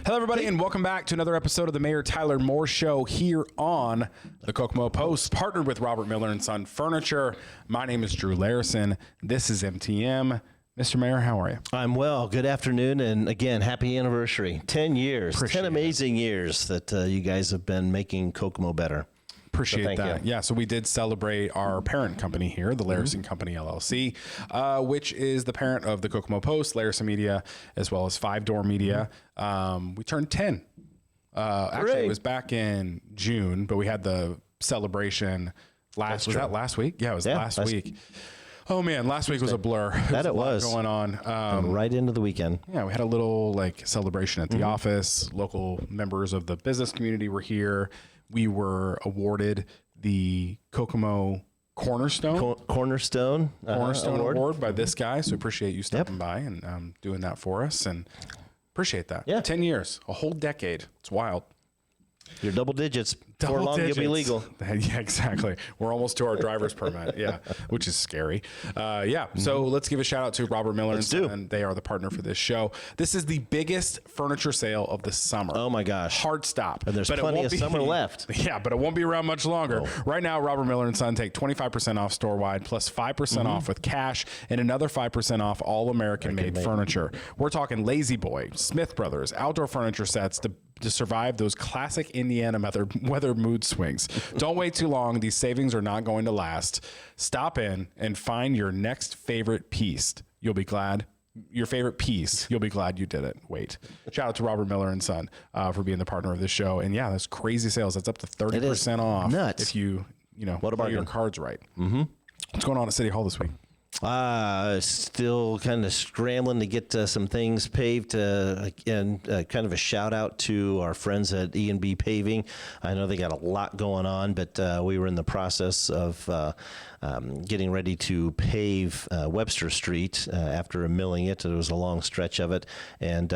Hello, everybody, and welcome back to another episode of the Mayor Tyler Moore Show here on the Kokomo Post, partnered with Robert Miller & Son Furniture. My name is Drew Larison. This is MTM. Mr. Mayor, how are you? I'm well. Good afternoon, and again, happy anniversary. 10 years, Appreciate 10 amazing years that you guys have been making Kokomo better. Appreciate that. Yeah, so we did celebrate our parent company here, the Larison Company LLC, which is the parent of the Kokomo Post, Larison Media, as well as Five Door Media. We turned 10. Actually, it was back in June, but we had the celebration last week? Yeah, it was last week. Oh man, last week was a blur. It was going on right into the weekend. Yeah, we had a little celebration at the office. Local members of the business community were here. We were awarded the Kokomo Cornerstone Award by this guy. So appreciate you stopping by and doing that for us, and appreciate that. Yeah, 10 years, a whole decade. It's wild. You're double digits. Before long, you'll be legal. Yeah, exactly. We're almost to our driver's permit. Yeah, which is scary. So let's give a shout out to Robert Miller & Son. They are the partner for this show. This is the biggest furniture sale of the summer. Oh my gosh. Hard stop. And there's plenty of summer left. Yeah, but it won't be around much longer. Right now, Robert Miller & Son take 25% off store-wide, plus 5% off with cash, and another 5% off all American-made furniture. We're talking Lazy Boy, Smith Brothers, outdoor furniture sets to survive those classic Indiana weather mood swings. Don't wait too long. These savings are not going to last. Stop in and find your next favorite piece. You'll be glad. Your favorite piece. You'll be glad you did it. Wait. Shout out to Robert Miller & Son for being the partner of this show. And yeah, that's crazy sales. That's up to 30% off. Nuts. If you play your cards right. What's going on at City Hall this week? Still kind of scrambling to get some things paved. Again, kind of a shout out to our friends at E&B Paving. I know they got a lot going on, but we were in the process of getting ready to pave Webster Street after milling it. It was a long stretch of it, and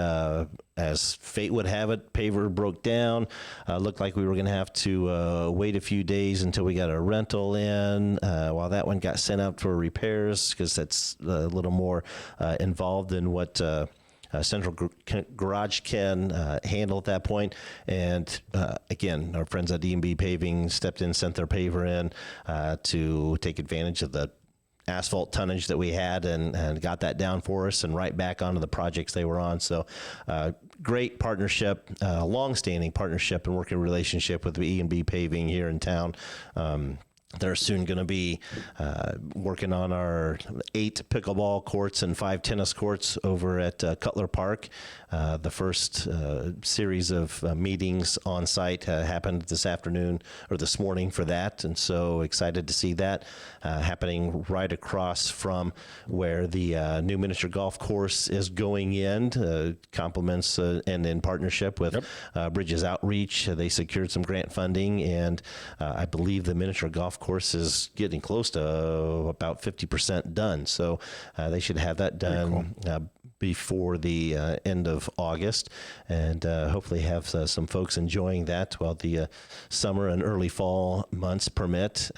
as fate would have it, paver broke down. Looked like we were going to have to wait a few days until we got a rental in, while that one got sent out for repairs, because that's a little more involved than what Central Garage can handle at that point. And again, our friends at E&B Paving stepped in, sent their paver in to take advantage of the asphalt tonnage that we had, and got that down for us and right back onto the projects they were on. So great partnership, long-standing partnership and working relationship with E&B Paving here in town. They're soon going to be working on our 8 pickleball courts and 5 tennis courts over at Cutler Park. The first series of meetings on site happened this morning for that, and so excited to see that happening right across from where the new miniature golf course is going in. Compliments and in partnership with Bridges Outreach. They secured some grant funding, and I believe the miniature golf course is getting close to about 50% done. So they should have that done before the end of August, and hopefully have some folks enjoying that while the summer and early fall months permit.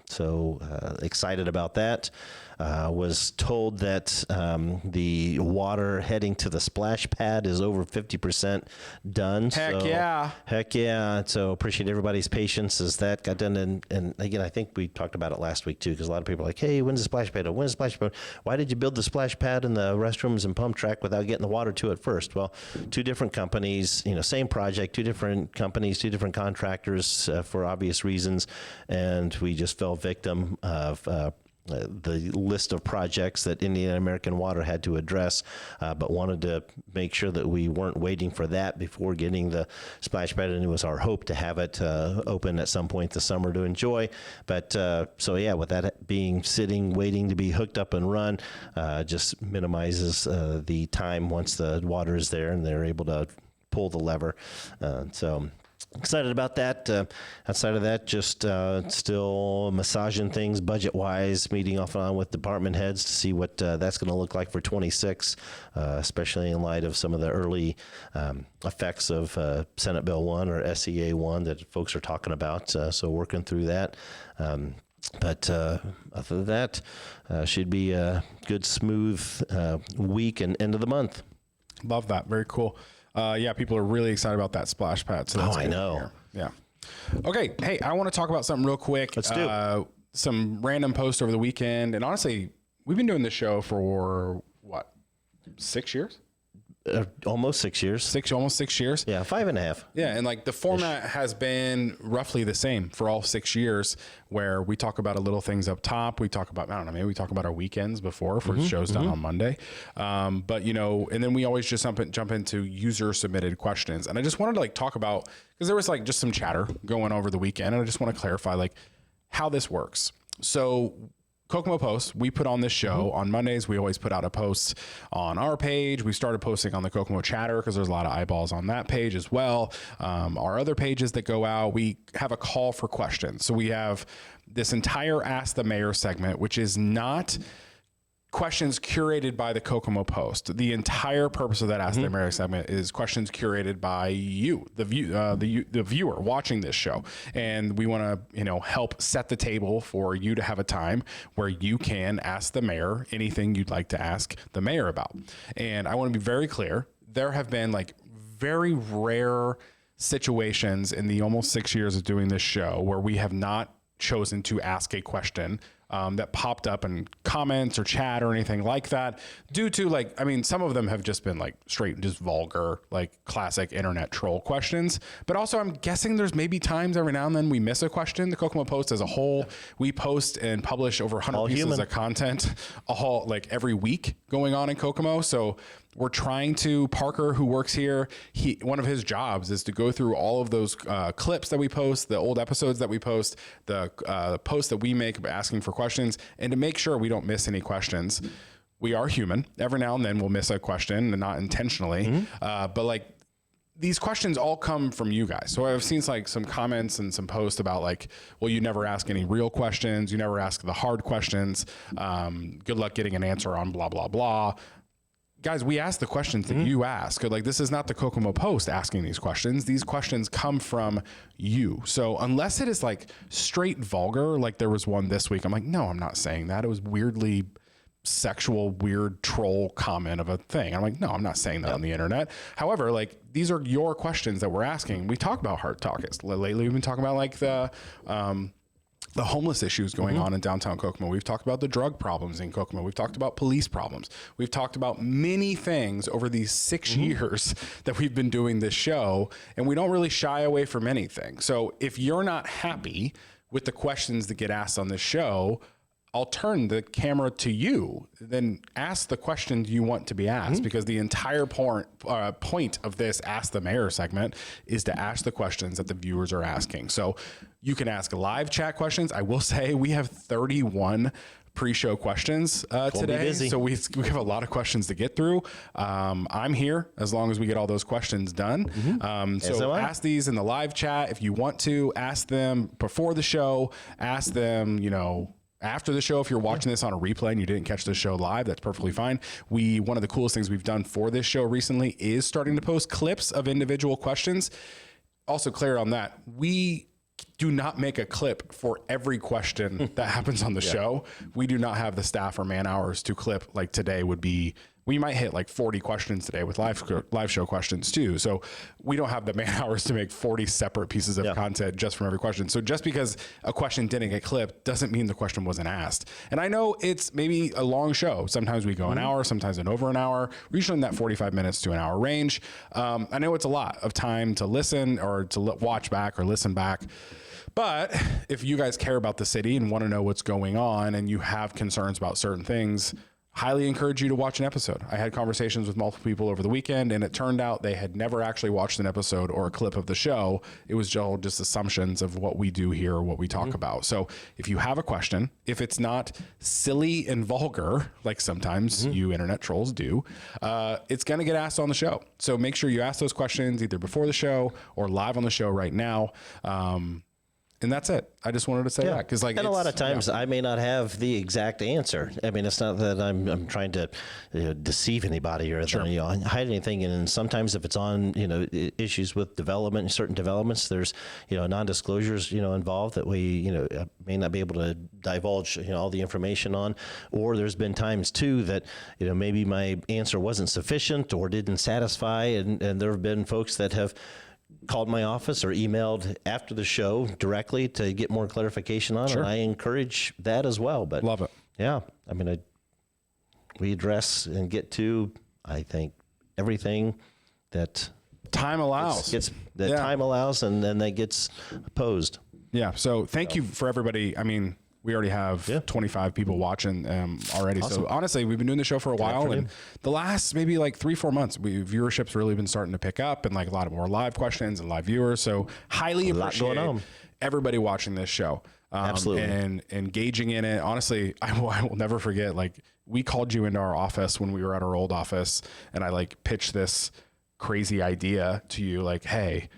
So excited about that. Was told that the water heading to the splash pad is over 50% done. Heck yeah. So appreciate everybody's patience as that got done. And again, I think we talked about it last week too, because a lot of people are like, hey, when's the splash pad? When's the splash pad? Why did you build the splash pad and the restrooms and pump track without getting the water to it first? Well, 2 different companies, same project, 2 different companies, 2 different contractors for obvious reasons. And we just fell victim of the list of projects that Indiana American Water had to address, but wanted to make sure that we weren't waiting for that before getting the splash pad. And it was our hope to have it open at some point this summer to enjoy. But with that being waiting to be hooked up and run, just minimizes the time once the water is there and they're able to pull the lever. Excited about that. Outside of that, just still massaging things budget-wise, meeting off and on with department heads to see what that's going to look like for 26, especially in light of some of the early effects of Senate Bill 1 or SEA 1 that folks are talking about. So working through that. But other than that, should be a good, smooth week and end of the month. Love that. Very cool. Yeah, people are really excited about that splash pad. So that's I know. Yeah. Okay. Hey, I want to talk about something real quick. Let's do. Some random posts over the weekend. And honestly, we've been doing this show for what, 6 years? Almost 6 years. Almost 6 years. Yeah, 5.5. Yeah, and like the format has been roughly the same for all 6 years, where we talk about a little things up top. We talk about, I don't know, maybe we talk about our weekends before for shows done on Monday. But you know, and then we always just jump into user submitted questions. And I just wanted to like talk about, because there was like just some chatter going over the weekend, and I just want to clarify like how this works. So Kokomo posts, we put on this show on Mondays. We always put out a post on our page. We started posting on the Kokomo chatter because there's a lot of eyeballs on that page as well. Our other pages that go out, we have a call for questions. So we have this entire Ask the Mayor segment, which is not questions curated by the Kokomo post. The entire purpose of that Ask the Mayor segment is questions curated by you, the viewer watching this show. And we want to, you know, help set the table for you to have a time where you can ask the mayor anything you'd like to ask the mayor about. And I want to be very clear. There have been like very rare situations in the almost 6 years of doing this show where we have not chosen to ask a question that popped up in comments or chat or anything like that, due to like, I mean, some of them have just been like straight, just vulgar, like classic internet troll questions. But also I'm guessing there's maybe times every now and then we miss a question. The Kokomo post as a whole, we post and publish over 100 pieces of content all like every week going on in Kokomo. So we're trying to, Parker, who works here, one of his jobs is to go through all of those clips that we post, the old episodes that we post, the posts that we make asking for questions, and to make sure we don't miss any questions. We are human. Every now and then we'll miss a question, and not intentionally. But like, these questions all come from you guys. So I've seen like some comments and some posts about like, well, you never ask any real questions. You never ask the hard questions. Good luck getting an answer on blah, blah, blah. Guys, we ask the questions that you ask. Like, this is not the Kokomo post asking these questions. These questions come from you. So unless it is like straight vulgar, like there was one this week, I'm like, no, I'm not saying that. It was weirdly sexual, weird troll comment of a thing. I'm like, no, I'm not saying that on the internet. However, like, these are your questions that we're asking. We talk about hard topics. Lately, we've been talking about like the homeless issues going on in downtown Kokomo. We've talked about the drug problems in Kokomo. We've talked about police problems. We've talked about many things over these 6 years that we've been doing this show, and we don't really shy away from anything. So if you're not happy with the questions that get asked on this show, I'll turn the camera to you, then ask the questions you want to be asked, because the entire point of this Ask the Mayor segment is to ask the questions that the viewers are asking. So you can ask live chat questions. I will say we have 31 pre-show questions today, so we have a lot of questions to get through. I'm here as long as we get all those questions done. So ask these in the live chat if you want to. Ask them before the show. Ask them, you know, after the show. If you're watching this on a replay and you didn't catch the show live, that's perfectly fine. One of the coolest things we've done for this show recently is starting to post clips of individual questions. Also clear on that, we do not make a clip for every question that happens on the show. We do not have the staff or man hours to clip. Like today would be, we might hit like 40 questions today with live show questions too. So we don't have the man hours to make 40 separate pieces of content just from every question. So just because a question didn't get clipped doesn't mean the question wasn't asked. And I know it's maybe a long show. Sometimes we go an hour, sometimes over an hour. We're usually in that 45 minutes to an hour range. I know it's a lot of time to listen or to watch back or listen back. But if you guys care about the city and want to know what's going on and you have concerns about certain things, highly encourage you to watch an episode. I had conversations with multiple people over the weekend, and it turned out they had never actually watched an episode or a clip of the show. It was just assumptions of what we do here or what we talk about. So if you have a question, if it's not silly and vulgar, like sometimes you internet trolls do, it's going to get asked on the show. So make sure you ask those questions either before the show or live on the show right now. And that's it. I just wanted to say that because, like, and a lot of times I may not have the exact answer. I mean, it's not that I'm trying to deceive anybody or hide anything. And sometimes if it's on issues with development, certain developments, there's non-disclosures involved that we may not be able to divulge all the information on. Or there's been times too that maybe my answer wasn't sufficient or didn't satisfy, and there have been folks that have called my office or emailed after the show directly to get more clarification on it. And I encourage that as well. But love it. Yeah. I mean, we address and get to, I think, everything that time allows. Time allows, and then that gets posed. Yeah. So thank you for everybody. I mean, we already have 25 people watching already. Awesome. So honestly, we've been doing the show for a while, and the last maybe like 3-4 months, viewership's really been starting to pick up, and like a lot more live questions and live viewers. So highly appreciate everybody watching this show. Absolutely. And engaging in it. Honestly, I will never forget, like, we called you into our office when we were at our old office, and I like pitched this crazy idea to you, like, hey,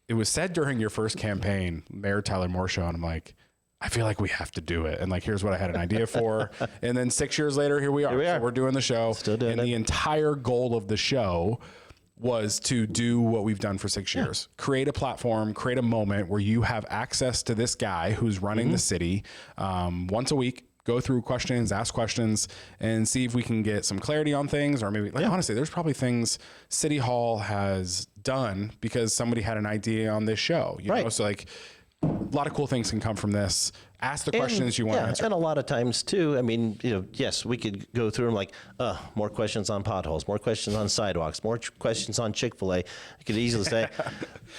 it was said during your first campaign, Mayor Tyler Moore show, and I'm like, I feel like we have to do it. And like, here's what I had an idea for. And then 6 years later, here we are. So we're doing the show. Still doing it. The entire goal of the show was to do what we've done for 6 years. Create a platform, create a moment where you have access to this guy who's running the city once a week. Go through questions, ask questions, and see if we can get some clarity on things. Or maybe, like, honestly, there's probably things City Hall has done because somebody had an idea on this show. You know? So like, a lot of cool things can come from this. Ask the questions you want to answer. And a lot of times too, I mean, yes, we could go through them like, more questions on potholes, more questions on sidewalks, more questions on Chick-fil-A. You could easily say,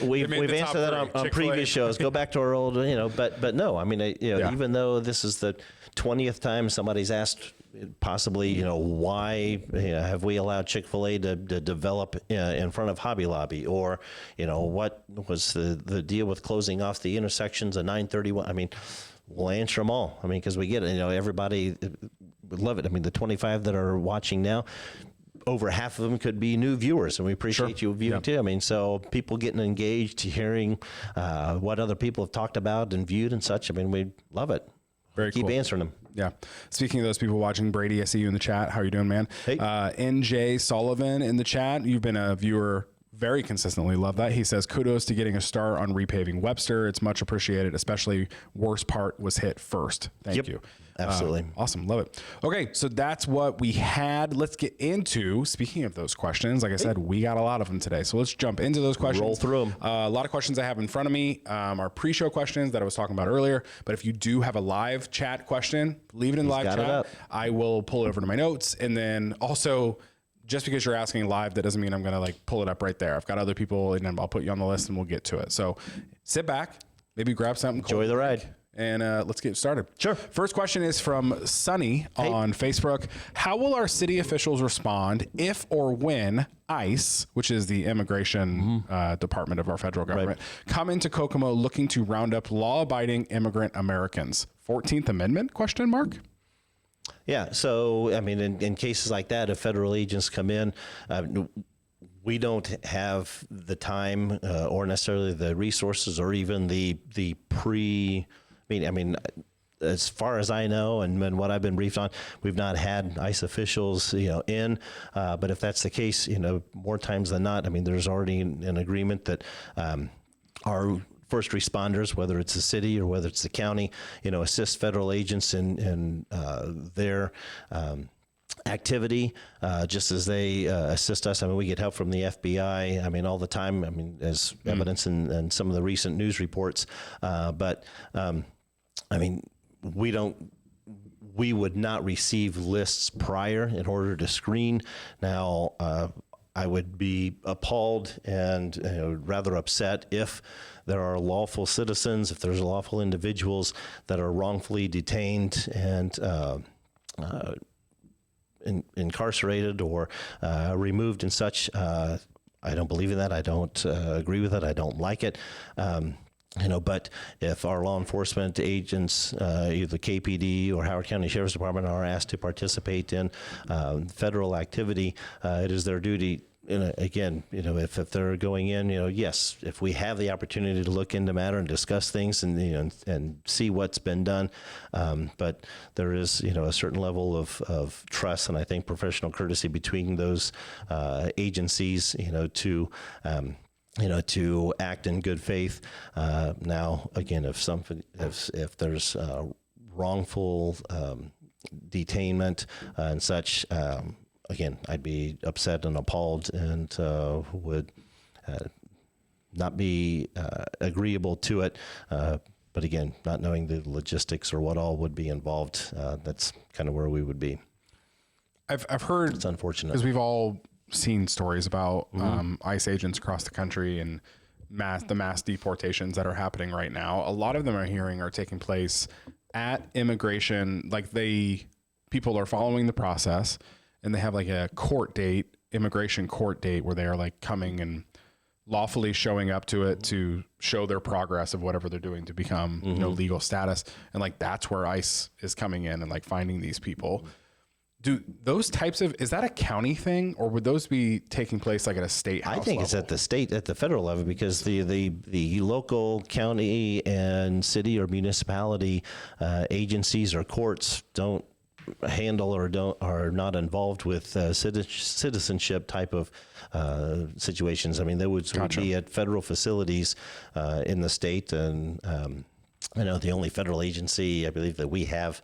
we've answered that on previous shows. Go back to our old, but no, I mean, even though this is the 20th time somebody's asked possibly, why have we allowed Chick-fil-A to develop in front of Hobby Lobby, or, what was the deal with closing off the intersections of 931? I mean, we'll answer them all. I mean, because we get it. Everybody would love it. I mean, the 25 that are watching now, over half of them could be new viewers, and we appreciate you viewing too. I mean, so people getting engaged, hearing what other people have talked about and viewed and such. I mean, we love it. Keep answering them. Yeah. Speaking of those people watching, Brady, I see you in the chat. How are you doing, man? Hey. NJ Sullivan in the chat. You've been a viewer very consistently. Love that. He says, kudos to getting a start on repaving Webster. It's much appreciated, especially worst part was hit first. Thank you. Absolutely. Awesome. Love it. Okay. So that's what we had. Let's get into, speaking of those questions, like I said, we got a lot of them today. So let's jump into those questions. Roll through them. A lot of questions I have in front of me are pre-show questions that I was talking about earlier. But if you do have a live chat question, leave it in live chat. I will pull it over to my notes. And then also, just because you're asking live, that doesn't mean I'm going to like pull it up right there. I've got other people, and then I'll put you on the list and we'll get to it. So sit back, maybe grab something. Enjoy the ride. And let's get started. Sure. First question is from Sunny on Facebook. How will our city officials respond if or when ICE, which is the immigration department of our federal government, come into Kokomo looking to round up law-abiding immigrant Americans? 14th Amendment, question mark? Yeah. So, I mean, in cases like that, if federal agents come in, we don't have the time or necessarily the resources or even the I mean, as far as I know, and what I've been briefed on, we've not had ICE officials, in. But if that's the case, more times than not, I mean, there's already an agreement that our first responders, whether it's the city or whether it's the county, assist federal agents in their activity, just as they assist us. I mean, we get help from the FBI, I mean, all the time, I mean, as evidence in some of the recent news reports. But I mean, we would not receive lists prior in order to screen. Now, I would be appalled and rather upset if there are lawful citizens, if there's lawful individuals that are wrongfully detained and incarcerated or removed and such. I don't believe in that. I don't agree with it. I don't like it. But if our law enforcement agents, either KPD or Howard County Sheriff's Department, are asked to participate in federal activity, it is their duty again, if they're going in, yes, if we have the opportunity to look into matter and discuss things and and see what's been done, but there is a certain level of trust and I think professional courtesy between those agencies, to act in good faith. Now, again, if there's wrongful detainment and such. Again, I'd be upset and appalled and would not be agreeable to it. But again, not knowing the logistics or what all would be involved, that's kind of where we would be. I've heard it's unfortunate because we've all seen stories about ICE agents across the country and the mass deportations that are happening right now. A lot of them are taking place at immigration. Like people are following the process. And they have like a immigration court date where they are like coming and lawfully showing up to it to show their progress of whatever they're doing to become, legal status. And like, that's where ICE is coming in and like finding these people. Do those is that a county thing or would those be taking place like at a state house I think level? It's at the federal level because the local county and city or municipality agencies or courts don't handle or are not involved with citizenship type of situations. I mean, they would be at federal facilities in the state, and I know the only federal agency I believe that we have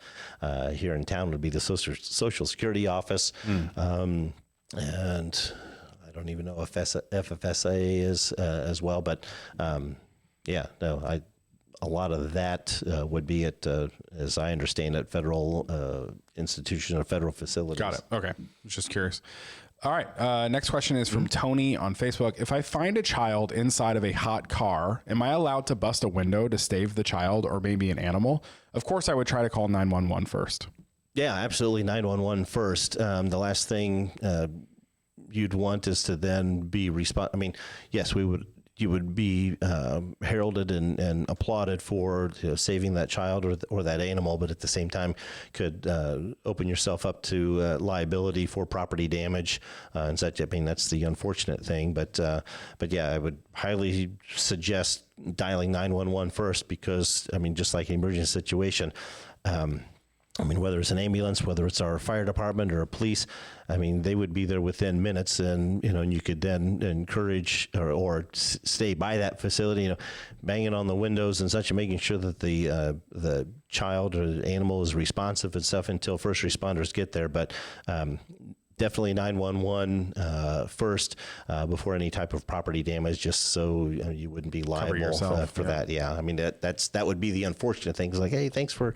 here in town would be the Social Security Office, and I don't even know if FFSA is as well, but a lot of that would be at, as I understand it, federal institution or federal facilities. Got it. Okay. I was just curious. All right. Next question is from Tony on Facebook. If I find a child inside of a hot car, am I allowed to bust a window to save the child or maybe an animal? Of course, I would try to call 911 first. Yeah, absolutely. 911 first. The last thing you'd want is to then be I mean, yes, you would be heralded and applauded for saving that child or that animal, but at the same time could open yourself up to liability for property damage and such. I mean, that's the unfortunate thing, but yeah, I would highly suggest dialing 911 first because, I mean, just like an emergency situation, I mean, whether it's an ambulance, whether it's our fire department or a police, I mean, they would be there within minutes, and and you could then encourage or stay by that facility, banging on the windows and such, and making sure that the child or the animal is responsive and stuff until first responders get there. But definitely 911 first before any type of property damage, just so you wouldn't be liable for that. Yeah, I mean that would be the unfortunate thing. It's like, hey, thanks for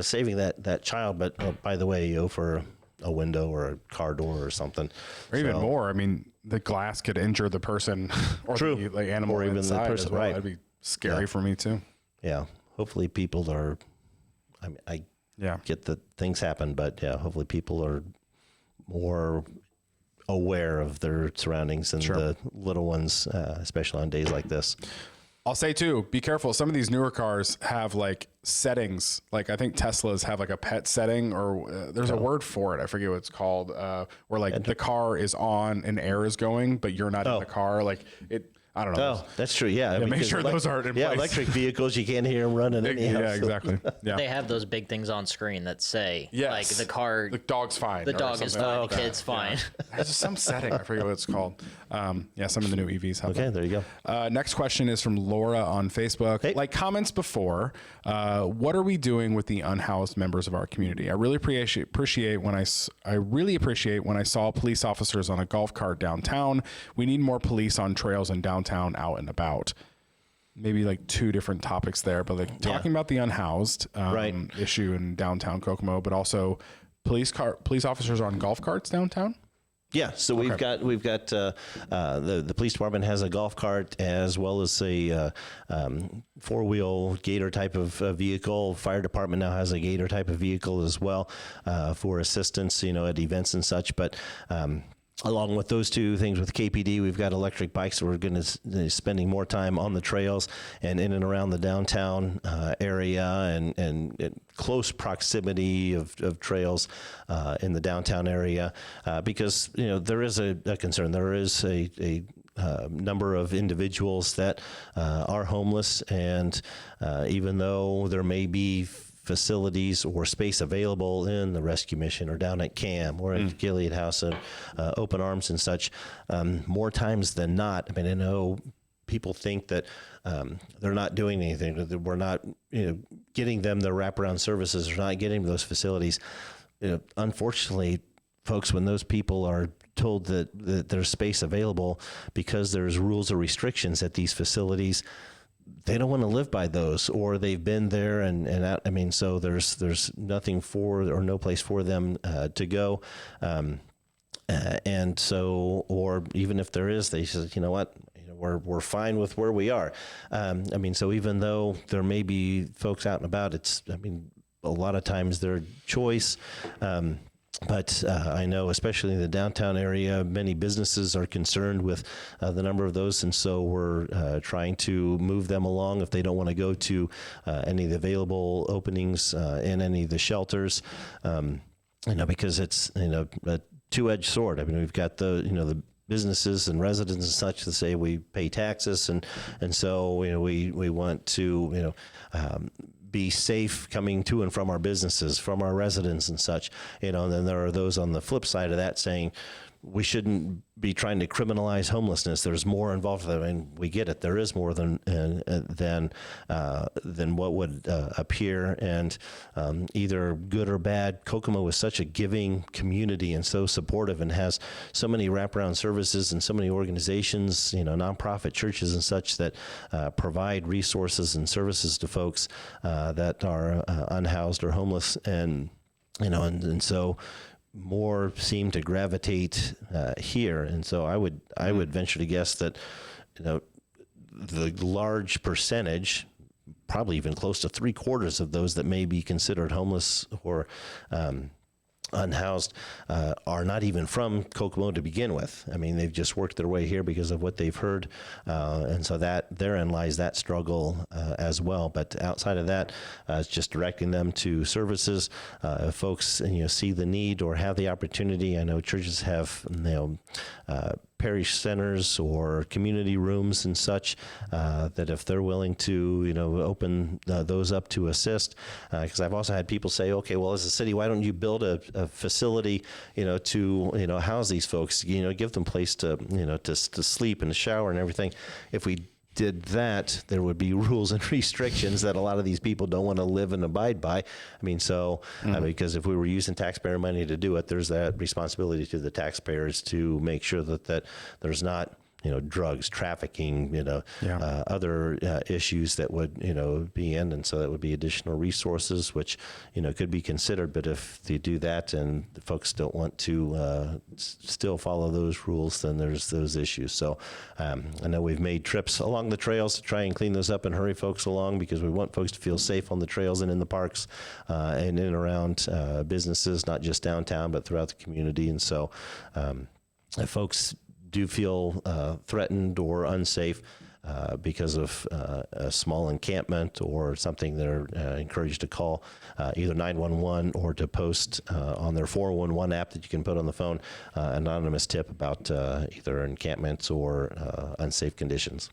saving that child, but by the way, for a window or a car door or something, or even more. I mean, the glass could injure the person or the animal or even inside the person. As well. Right, that'd be scary for me too. Yeah, hopefully people are. I get that things happen, but yeah, hopefully people are more aware of their surroundings and the little ones, especially on days like this. I'll say too, be careful. Some of these newer cars have like settings. Like I think Teslas have like a pet setting or there's a word for it. I forget what it's called, where like the car is on and air is going, but you're not in the car. Like I don't know. Oh, that's true. Yeah. Make sure those aren't in place. Yeah, electric vehicles, you can't hear them running anyhow. Yeah, exactly. Yeah. They have those big things on screen that say, like the car. The dog's fine. The dog is fine. The kid's fine. Yeah. There's some setting. I forget what it's called. Some of the new EVs have that. There you go. Next question is from Laura on Facebook. Hey. Like comments before, what are we doing with the unhoused members of our community? I really appreciate when I saw police officers on a golf cart downtown. We need more police on trails in downtown out and about. Maybe like two different topics there, but like talking about the unhoused issue in downtown Kokomo, but also police officers on golf carts downtown. Yeah, so we've got the police department has a golf cart as well as a 4-wheel gator type of vehicle. Fire department now has a gator type of vehicle as well for assistance, at events and such. But Along with those two things with KPD, we've got electric bikes. So we're going to be spending more time on the trails and in and around the downtown area and close proximity of trails in the downtown area because, there is a concern. There is a number of individuals that are homeless, and even though there may be facilities or space available in the rescue mission or down at CAM or at Gilead House and Open Arms and such, more times than not, I mean, I know people think that they're not doing anything, that we're not getting them the wraparound services, or not getting those facilities. Unfortunately, folks, when those people are told that there's space available because there's rules or restrictions at these facilities, they don't want to live by those, or they've been there and out. I mean, so there's nothing for, or no place for them to go. And so, or even if there is, they say, you know what, we're fine with where we are. I mean, so even though there may be folks out and about, a lot of times their choice. But I know, especially in the downtown area, many businesses are concerned with the number of those, and so we're trying to move them along if they don't want to go to any of the available openings in any of the shelters, because it's a two-edged sword. I mean, we've got the businesses and residents and such that say we pay taxes, and so we want to be safe coming to and from our businesses, from our residents and such, and then there are those on the flip side of that saying we shouldn't be trying to criminalize homelessness. There's more involved. I mean, we get it. There is more than what would appear, and either good or bad. Kokomo is such a giving community and so supportive, and has so many wraparound services and so many organizations, nonprofit churches and such that provide resources and services to folks that are unhoused or homeless, and so more seem to gravitate here. And so I would venture to guess that the large percentage, probably even close to 3/4 of those that may be considered homeless or unhoused are not even from Kokomo to begin with. I mean, they've just worked their way here because of what they've heard, and so that therein lies that struggle as well. But outside of that, it's just directing them to services. If folks see the need or have the opportunity, I know churches have parish centers or community rooms and such, that if they're willing to open those up to assist, because I've also had people say, okay, well, as a city, why don't you build a facility to house these folks, give them place to to sleep and to shower and everything. If we did that, there would be rules and restrictions that a lot of these people don't want to live and abide by. I mean, so because if we were using taxpayer money to do it, there's that responsibility to the taxpayers to make sure that there's not drugs, trafficking, other issues that would be in, and so that would be additional resources which could be considered. But if they do that and the folks don't want to still follow those rules, then there's those issues. So I know we've made trips along the trails to try and clean those up and hurry folks along, because we want folks to feel safe on the trails and in the parks and in and around businesses, not just downtown but throughout the community. And so if folks do feel threatened or unsafe because of a small encampment or something, they're encouraged to call either 911 or to post on their 411 app that you can put on the phone an anonymous tip about either encampments or unsafe conditions.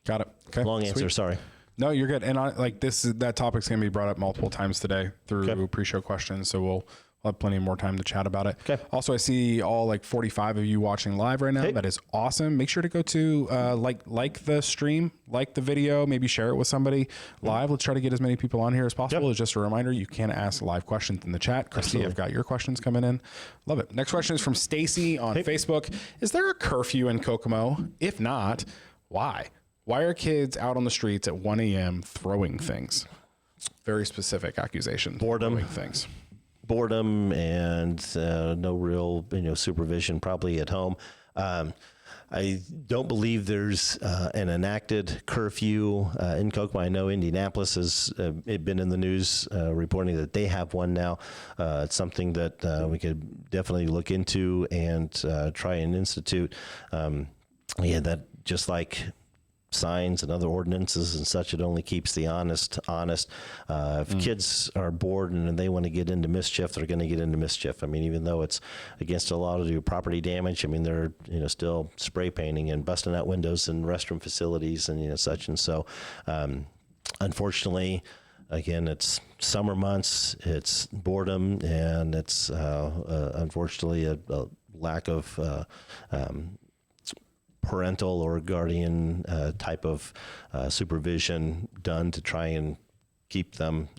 Got it. Okay. Long answer. Sweet. Sorry. No, you're good. And that topic's going to be brought up multiple times today through pre-show questions. So we'll have plenty more time to chat about it. Okay. Also, I see all 45 of you watching live right now. Hey. That is awesome. Make sure to go to like the stream, like the video, maybe share it with somebody live. Let's try to get as many people on here as possible. Yep. It's just a reminder, you can ask live questions in the chat. Christy, I've got your questions coming in. Love it. Next question is from Stacy on Facebook. Is there a curfew in Kokomo? If not, why? Why are kids out on the streets at 1 a.m. throwing things? Very specific accusation. Boredom. Throwing things. Boredom and no real supervision, probably at home. I don't believe there's an enacted curfew in Kokomo. I know Indianapolis has been in the news reporting that they have one now. It's something that we could definitely look into and try and institute. That just like signs and other ordinances and such, it only keeps the honest. If kids are bored and they want to get into mischief, they're going to get into mischief. I mean, even though it's against the law to do property damage, I mean, they're still spray painting and busting out windows in restroom facilities and such. And so, unfortunately, again, it's summer months, it's boredom, and it's unfortunately a lack of parental or guardian type of supervision done to try and keep them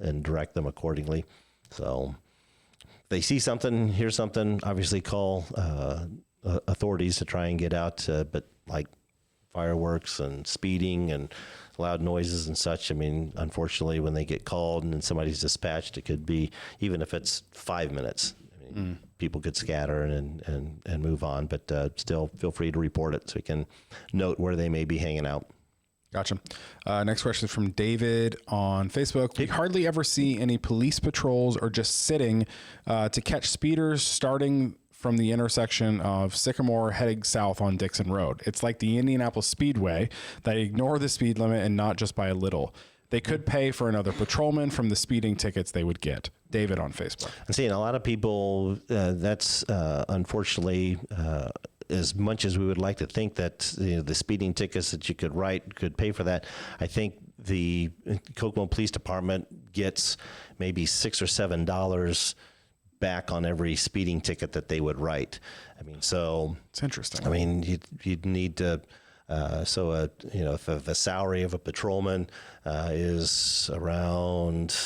and direct them accordingly. So if they see something, hear something, obviously call authorities to try and get out. But like fireworks and speeding and loud noises and such, I mean, unfortunately, when they get called and somebody's dispatched, it could be, even if it's 5 minutes, I mean, people could scatter and move on, but still feel free to report it so we can note where they may be hanging out. Gotcha. Next question is from David on Facebook. We hardly ever see any police patrols or just sitting to catch speeders starting from the intersection of Sycamore heading south on Dixon Road. It's like the Indianapolis Speedway. They ignore the speed limit and not just by a little. They could pay for another patrolman from the speeding tickets they would get. David on Facebook. I'm seeing a lot of people, that's unfortunately, as much as we would like to think that the speeding tickets that you could write could pay for that, I think the Kokomo Police Department gets maybe $6 or $7 back on every speeding ticket that they would write. I mean, so it's interesting. I mean, you'd need to. If the salary of a patrolman is around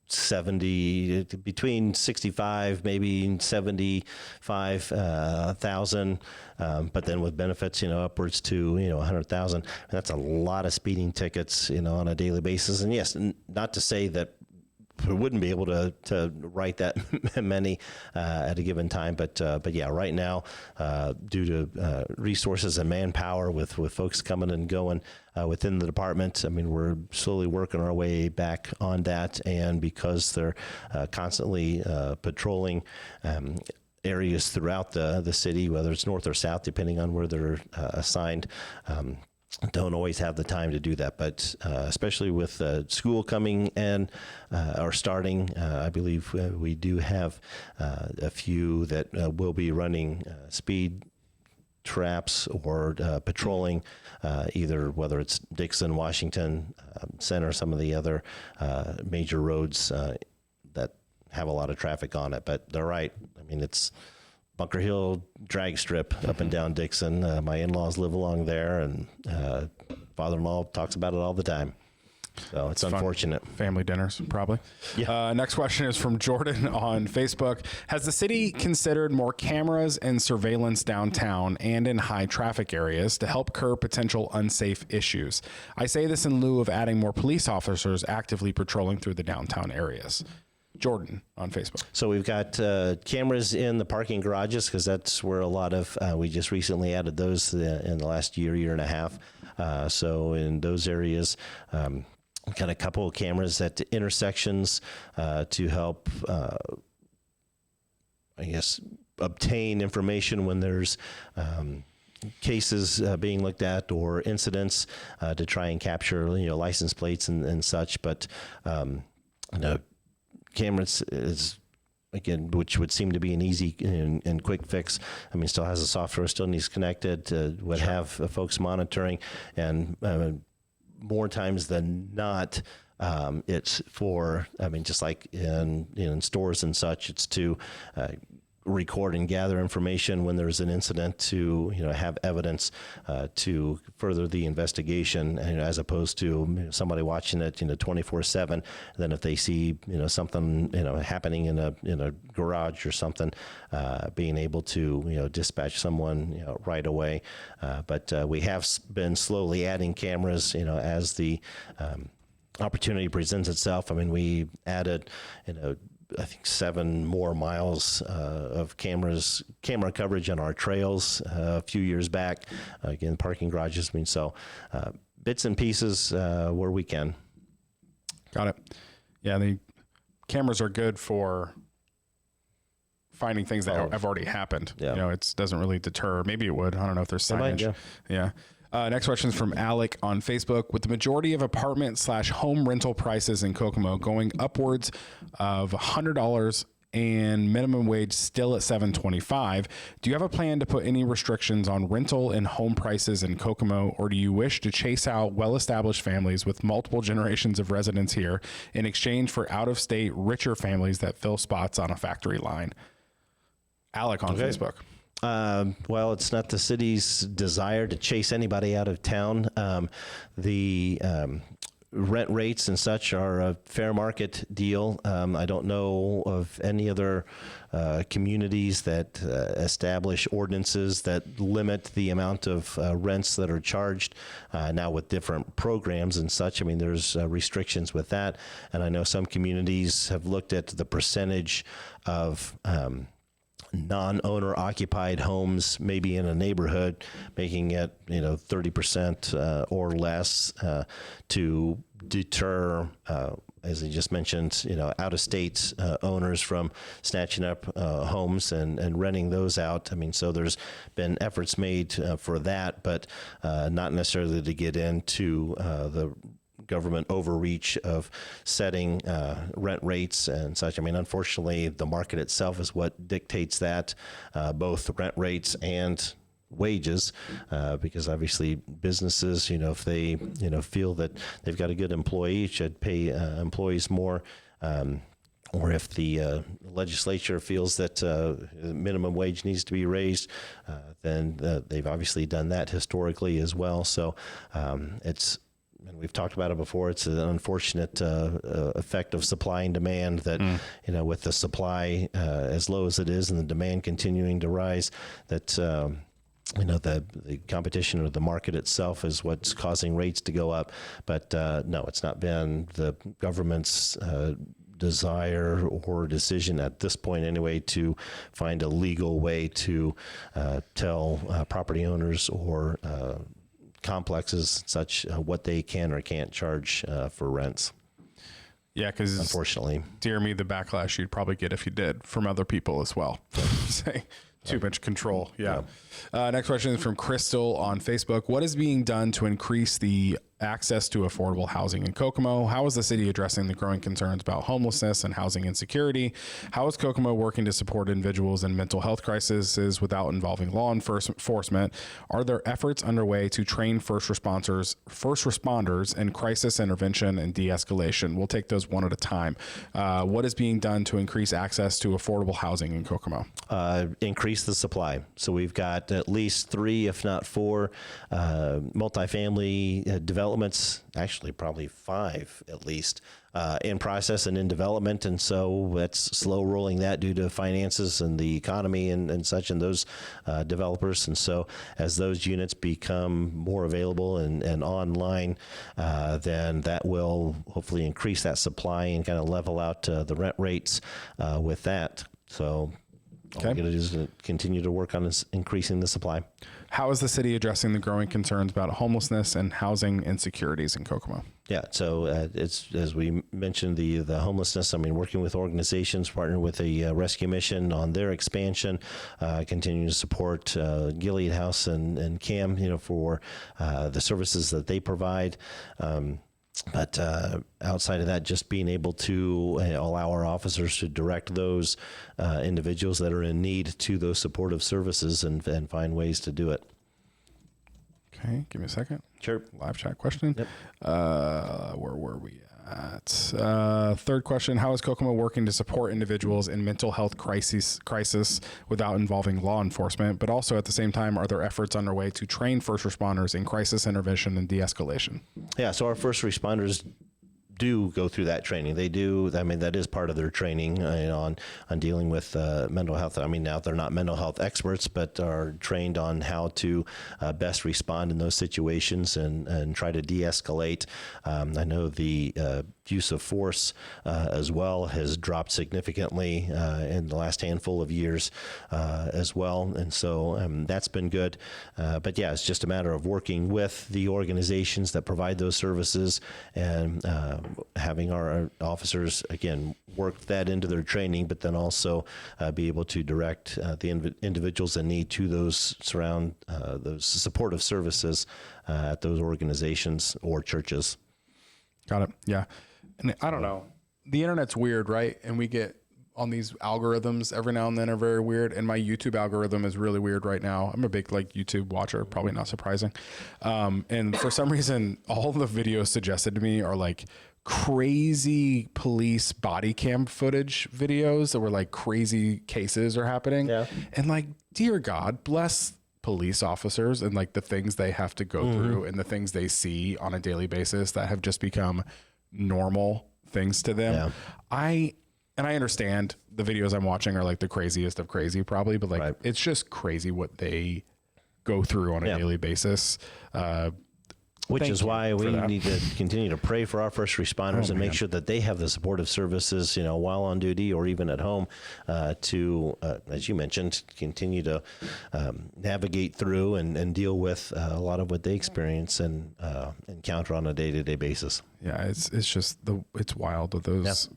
70, between 65, maybe 75,000, but then with benefits, upwards to 100,000. That's a lot of speeding tickets, on a daily basis. And yes, not to say that we wouldn't be able to write that many at a given time, but yeah, right now, due to resources and manpower with folks coming and going within the department, I mean, we're slowly working our way back on that, and because they're constantly patrolling areas throughout the city, whether it's north or south, depending on where they're assigned. Don't always have the time to do that, but especially with school coming in or starting, I believe we do have a few that will be running speed traps or patrolling, either whether it's Dixon, Washington Center, some of the other major roads that have a lot of traffic on it. But they're right. I mean, it's Bunker Hill drag strip up and down Dixon. My in-laws live along there, and father-in-law talks about it all the time. So it's unfortunate. Fun. Family dinners, probably. Yeah. Next question is from Jordan on Facebook. Has the city considered more cameras and surveillance downtown and in high traffic areas to help curb potential unsafe issues? I say this in lieu of adding more police officers actively patrolling through the downtown areas. Jordan on Facebook. So we've got cameras in the parking garages because that's where a lot of, we just recently added those in the last year and a half. So in those areas, got a couple of cameras at the intersections to help, obtain information when there's cases being looked at or incidents to try and capture, license plates and such. But, cameras is, again, which would seem to be an easy and quick fix. I mean, still has the software, still needs connected, would Sure. have folks monitoring, and more times than not, it's for, just like in stores and such, it's to record and gather information when there's an incident to have evidence to further the investigation, and as opposed to somebody watching it 24/7. Then if they see something happening in a garage or something, being able to dispatch someone right away. But we have been slowly adding cameras as the opportunity presents itself. I mean, we added I think 7 more miles of camera coverage on our trails a few years back. Again, parking garages. I mean, so bits and pieces where we can. Got it. Yeah, the cameras are good for finding things that have already happened. Yeah. You know, it doesn't really deter. Maybe it would. I don't know if there's signage. Yeah. Next question is from Alec on Facebook. With the majority of apartment/home rental prices in Kokomo going upwards of $100 and minimum wage still at $7.25, do you have a plan to put any restrictions on rental and home prices in Kokomo, or do you wish to chase out well-established families with multiple generations of residents here in exchange for out-of-state richer families that fill spots on a factory line? Alec on Facebook. Well, it's not the city's desire to chase anybody out of town. The rent rates and such are a fair market deal. I don't know of any other communities that establish ordinances that limit the amount of rents that are charged. Now with different programs and such, I mean, there's restrictions with that. And I know some communities have looked at the percentage of non-owner occupied homes maybe in a neighborhood, making it 30% or less to deter, as I just mentioned, out-of-state owners from snatching up homes and renting those out. I mean, so there's been efforts made for that, but not necessarily to get into the government overreach of setting rent rates and such. I mean, unfortunately, the market itself is what dictates that, both rent rates and wages, because obviously businesses, if they, feel that they've got a good employee, should pay employees more. Or if the legislature feels that minimum wage needs to be raised, then they've obviously done that historically as well. So it's, and we've talked about it before, it's an unfortunate effect of supply and demand that, with the supply as low as it is and the demand continuing to rise, that, the competition or the market itself is what's causing rates to go up. But no, it's not been the government's desire or decision at this point anyway to find a legal way to tell property owners or complexes such what they can or can't charge for rents. Yeah, because unfortunately, dear me, the backlash you'd probably get if you did from other people as well. Say too much control. Yeah. Next question is from Crystal on Facebook. What is being done to increase the access to affordable housing in Kokomo? How is the city addressing the growing concerns about homelessness and housing insecurity? How is Kokomo working to support individuals in mental health crises without involving law enforcement? Are there efforts underway to train first responders in crisis intervention and de-escalation? We'll take those one at a time. What is being done to increase access to affordable housing in Kokomo? Increase the supply. So we've got at least 3, if not 4, multifamily developments, actually probably 5 at least, in process and in development. And so that's slow rolling that due to finances and the economy and such, and those developers. And so as those units become more available and online, then that will hopefully increase that supply and kind of level out the rent rates with that. So all we're going to do is continue to work on increasing the supply. How is the city addressing the growing concerns about homelessness and housing insecurities in Kokomo? Yeah, so it's, as we mentioned, the homelessness. I mean, working with organizations, partnering with a rescue mission on their expansion, continuing to support Gilead House and CAM, for the services that they provide. But outside of that, just being able to allow our officers to direct those individuals that are in need to those supportive services and find ways to do it. Okay, give me a second. Sure. Live chat question. Yep. Where were we at? Third question, how is Kokomo working to support individuals in mental health crisis without involving law enforcement? But also at the same time, are there efforts underway to train first responders in crisis intervention and de-escalation? Yeah, so our first responders do go through that training. They do. I mean, that is part of their training on dealing with mental health. I mean, now they're not mental health experts, but are trained on how to best respond in those situations and try to de-escalate. I know the use of force as well has dropped significantly in the last handful of years as well. And so that's been good. But yeah, it's just a matter of working with the organizations that provide those services and having our officers, again, work that into their training, but then also be able to direct the individuals in need to those those supportive services at those organizations or churches. Got it. Yeah. And I don't know. The internet's weird, right? And we get on these algorithms every now and then are very weird. And my YouTube algorithm is really weird right now. I'm a big YouTube watcher, probably not surprising. And for some reason, all the videos suggested to me are crazy police body cam footage videos that were crazy cases are happening. Yeah. And dear God, bless police officers and the things they have to go through and the things they see on a daily basis that have just become normal things to them. Yeah. I understand the videos I'm watching are the craziest of crazy probably, but right. It's just crazy what they go through on a daily basis. Which is why we need to continue to pray for our first responders and make sure that they have the supportive services, while on duty or even at home to, as you mentioned, continue to navigate through and deal with a lot of what they experience and encounter on a day-to-day basis. Yeah, it's just it's wild what those,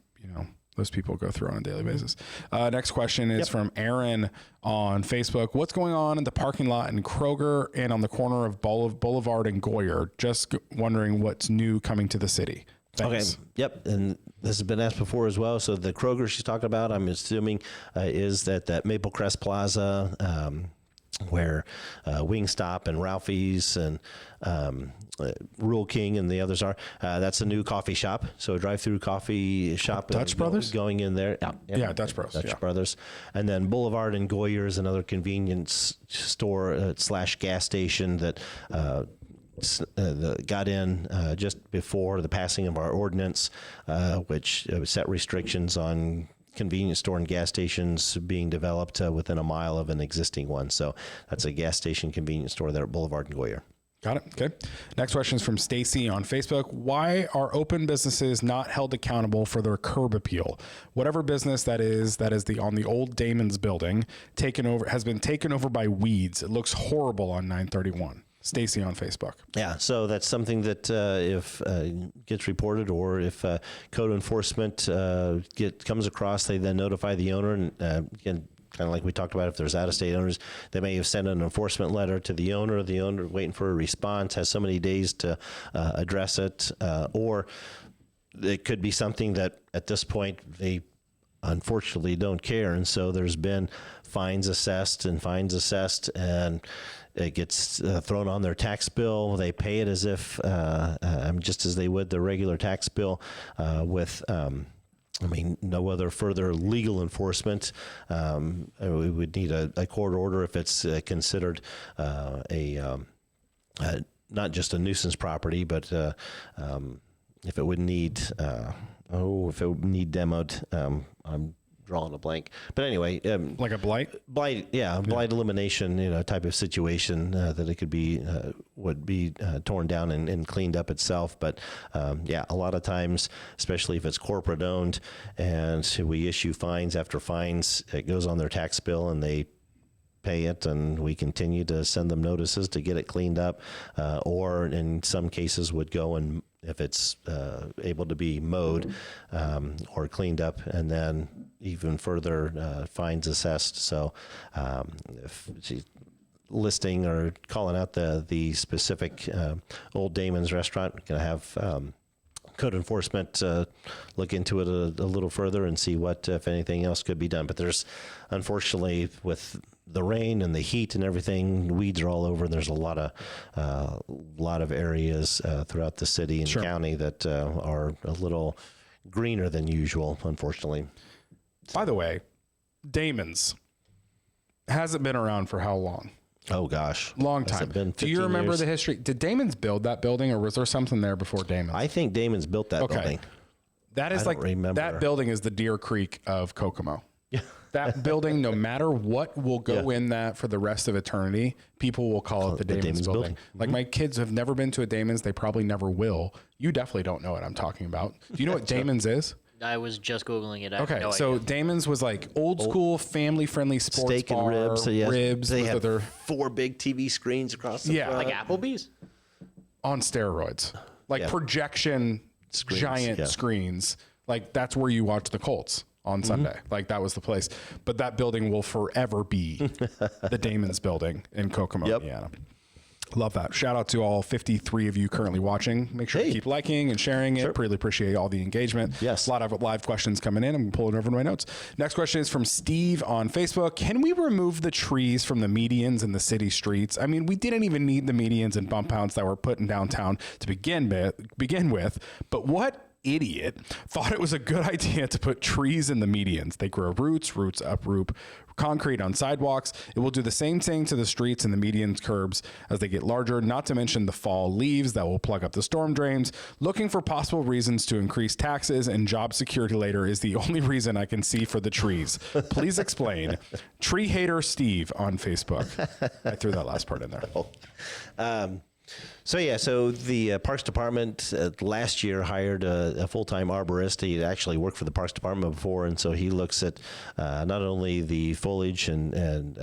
those people go through on a daily basis. Next question is from Aaron on Facebook. What's going on in the parking lot in Kroger and on the corner of Boulevard and Goyer? Just wondering what's new coming to the city. Thanks. Okay. Yep. And this has been asked before as well. So the Kroger she's talking about, I'm assuming, is that Maple Crest Plaza, where Wingstop and Ralphie's and Rural King and the others are. That's a new coffee shop. So a drive-through coffee shop. Dutch Brothers? Going in there. Yeah, Dutch Bros. Dutch Brothers. And then Boulevard and Goyer is another convenience store / gas station that got in just before the passing of our ordinance, which set restrictions on convenience store and gas stations being developed within a mile of an existing one. So that's a gas station convenience store there at Boulevard and Goyer. Got it. Okay. Next question is from Stacy on Facebook. Why are open businesses not held accountable for their curb appeal? Whatever business that is on the old Damon's building has been taken over by weeds. It looks horrible on 931. Stacy on Facebook. Yeah, so that's something that if gets reported or if code enforcement comes across, they then notify the owner. And again, kind of like we talked about, if there's out-of-state owners, they may have sent an enforcement letter to the owner waiting for a response, has so many days to address it, or it could be something that at this point they unfortunately don't care. And so there's been fines assessed, and it gets thrown on their tax bill. They pay it as if, just as they would the regular tax bill with, no other further legal enforcement. We would need a court order if it's considered not just a nuisance property, but if it would need demoed. I'm drawing a blank, but anyway, like a blight, blight elimination, type of situation that it could be would be torn down and cleaned up itself. But a lot of times, especially if it's corporate owned, and we issue fines after fines, it goes on their tax bill and they pay it, and we continue to send them notices to get it cleaned up, or in some cases would go and if it's able to be mowed or cleaned up, and then even further fines assessed. So if she's listing or calling out the specific Old Damon's restaurant, we're going to have code enforcement look into it a little further and see what, if anything else could be done. But there's, unfortunately, with the rain and the heat and everything, weeds are all over. And there's a lot of areas throughout the city and county that are a little greener than usual, unfortunately. By the way, Damon's hasn't been around for how long? Oh gosh, long time. Do you remember years? The history? Did Damon's build that building, or was there something there before Damon's? I think Damon's built that building. That is that building is the Deer Creek of Kokomo. Yeah. That building, no matter what will go in that for the rest of eternity, people will call it the Damon's building. Like my kids have never been to a Damon's. They probably never will. You definitely don't know what I'm talking about. Do you know what Damon's is? I was just Googling it. Okay, so Damon's was like old school, family-friendly sports steak bar. and ribs. So Ribs. they have their 4 big TV screens across the front. like Applebee's? on steroids. Like projection screens, giant screens. Like that's where you watch the Colts on Sunday. Like that was the place. But that building will forever be the Damon's building in Kokomo, Indiana. Love that. Shout out to all 53 of you currently watching. Make sure to keep liking and sharing it. Really appreciate all the engagement. Yes. A lot of live questions coming in. I'm pulling over my notes. Next question is from Steve on Facebook. Can we remove the trees from the medians in the city streets? I mean, we didn't even need the medians and bump outs that were put in downtown to begin with. But what idiot thought it was a good idea to put trees in the medians? They grow roots uproot concrete on sidewalks. It will do the same thing to the streets and the median curbs as they get larger, not to mention the fall leaves that will plug up the storm drains. Looking for possible reasons to increase taxes and job security later is the only reason I can see for the trees. Please explain. Tree hater Steve on Facebook. I threw that last part in there. So the Parks Department last year hired a full-time arborist. He actually worked for the Parks Department before, and so he looks at not only the foliage and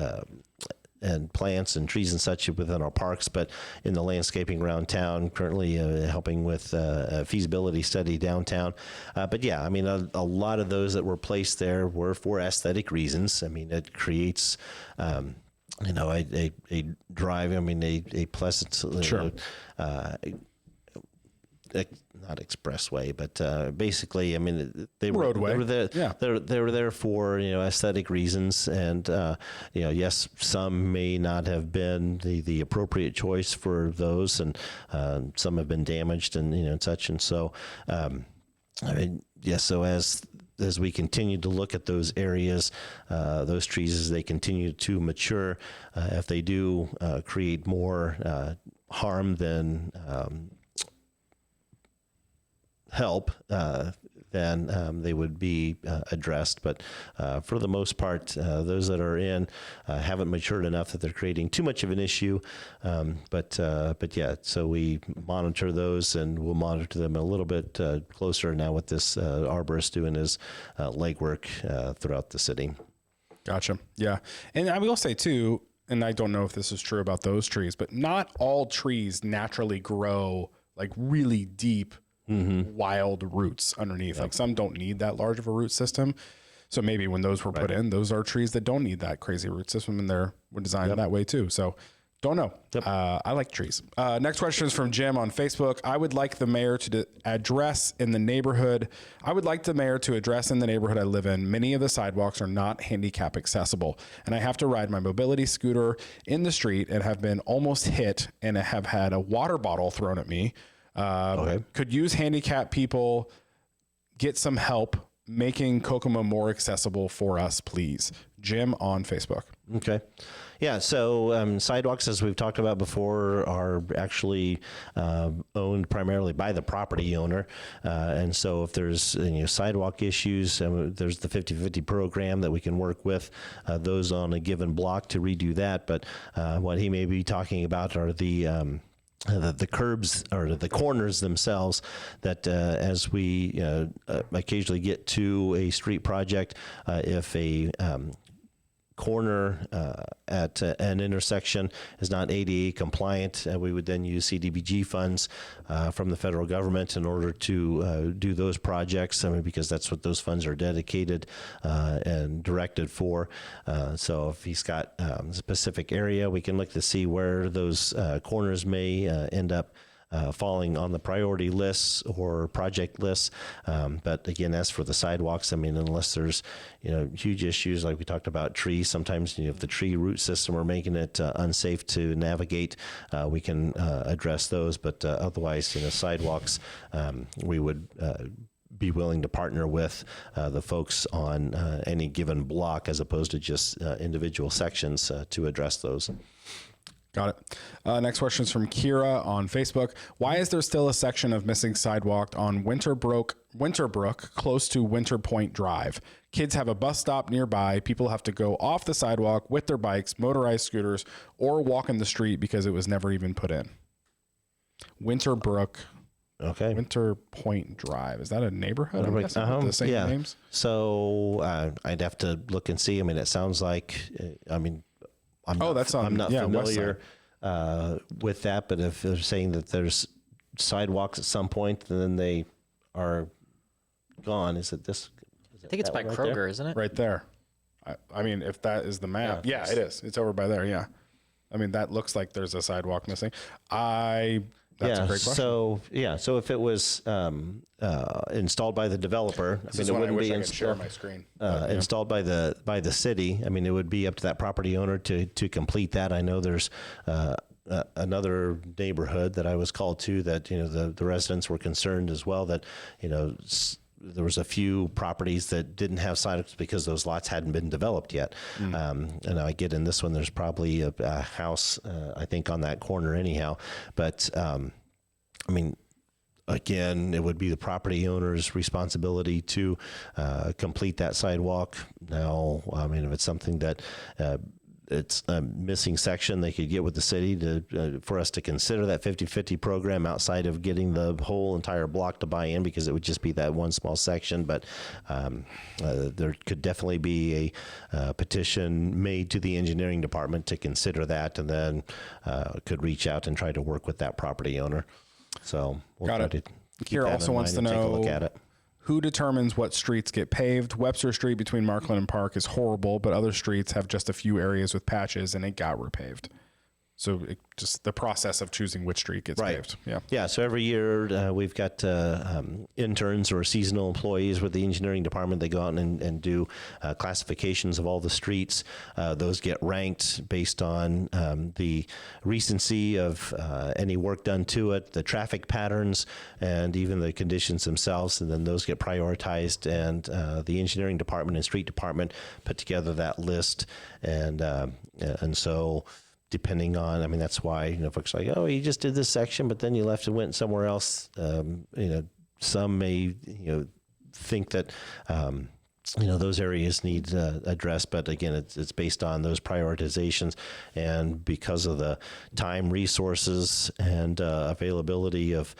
plants and trees and such within our parks, but in the landscaping around town, currently helping with a feasibility study downtown. But yeah, I mean, a lot of those that were placed there were for aesthetic reasons. I mean, it creates a drive, a pleasant, not expressway, but basically, I mean, they were there. Yeah. They were there for aesthetic reasons, and yes, some may not have been the appropriate choice for those, and some have been damaged and such, and so So as we continue to look at those areas, those trees as they continue to mature, if they do create more harm than help, then they would be addressed. But for the most part, those that are in haven't matured enough that they're creating too much of an issue. But yeah, so we monitor those, and we'll monitor them a little bit closer now with this arborist doing his legwork throughout the city. Gotcha. Yeah. And I will say too, and I don't know if this is true about those trees, but not all trees naturally grow like really deep, wild roots underneath. Yep. Like some don't need that large of a root system. So maybe when those were put in, those are trees that don't need that crazy root system, and they're designed that way too. So don't know. Yep. I like trees. Next question is from Jim on Facebook. I would like the mayor to address in the neighborhood I live in. Many of the sidewalks are not handicap accessible, and I have to ride my mobility scooter in the street and have been almost hit and have had a water bottle thrown at me. Could use handicapped people, get some help making Kokomo more accessible for us, please. Jim on Facebook. Okay. Yeah, so sidewalks, as we've talked about before, are actually owned primarily by the property owner. And so if there's sidewalk issues, there's the 50-50 program that we can work with those on a given block to redo that. But what he may be talking about are the curbs or the corners themselves that as we occasionally get to a street project, if a corner at an intersection is not ADA compliant, we would then use CDBG funds from the federal government in order to do those projects. I mean, because that's what those funds are dedicated and directed for. So if he's got a specific area, we can look to see where those corners may end up falling on the priority lists or project lists. But again, as for the sidewalks, I mean, unless there's, huge issues like we talked about trees, sometimes, if the tree root system are making it unsafe to navigate, we can address those. But otherwise, sidewalks, we would be willing to partner with the folks on any given block as opposed to just individual sections to address those. Got it. Next question is from Kira on Facebook. Why is there still a section of missing sidewalk on Winterbrook close to Winter Point Drive? Kids have a bus stop nearby. People have to go off the sidewalk with their bikes, motorized scooters, or walk in the street because it was never even put in. Winterbrook. Okay. Winter Point Drive. Is that a neighborhood? I'm guessing with the same names? So I'd have to look and see. I mean, it sounds like, I'm not familiar with that, but if they're saying that there's sidewalks at some point, then they are gone. Is it this? I think it's by Kroger, isn't it? Right there. I mean, if that is the map. Yeah, it is. It's over by there, yeah. I mean, that looks like there's a sidewalk missing. That's a great question. So if it was installed by the developer, I mean, it wouldn't be share my screen. Installed by the city. I mean, it would be up to that property owner to complete that. I know there's another neighborhood that I was called to that the residents were concerned as well that there was a few properties that didn't have sidewalks because those lots hadn't been developed yet. And I get in this one, there's probably a house, I think, on that corner anyhow. But, I mean, again, it would be the property owner's responsibility to complete that sidewalk. Now, I mean, if it's something that it's a missing section, they could get with the city for us to consider that 50-50 program outside of getting the whole entire block to buy in, because it would just be that one small section. But there could definitely be a petition made to the engineering department to consider that, and then could reach out and try to work with that property owner. So we'll Got try it. to keep Kira that also in wants mind to and take a know look at it. who determines what streets get paved. Webster Street between Markland and Park is horrible, but other streets have just a few areas with patches and it got repaved. So just the process of choosing which street gets paved. Yeah. So every year we've got interns or seasonal employees with the engineering department. They go out and do classifications of all the streets. Those get ranked based on the recency of any work done to it, the traffic patterns, and even the conditions themselves. And then those get prioritized, and the engineering department and street department put together that list. And so, depending on, I mean, that's why, folks are like, oh, you just did this section, but then you left and went somewhere else. Some may, think that, those areas need addressed, but again, it's based on those prioritizations, and because of the time, resources, and availability of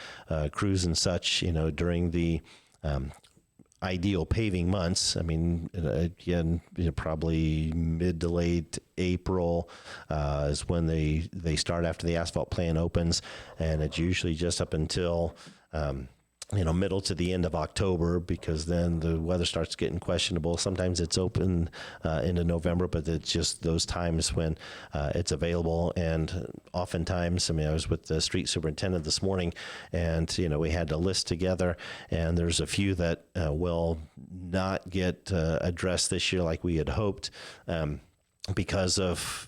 crews and such, during the ideal paving months. I mean, again, probably mid to late April is when they start after the asphalt plant opens, and it's usually just up until middle to the end of October, because then the weather starts getting questionable. Sometimes it's open into November, but it's just those times when it's available. And oftentimes, I mean, I was with the street superintendent this morning, and we had a list together, and there's a few that will not get addressed this year like we had hoped because of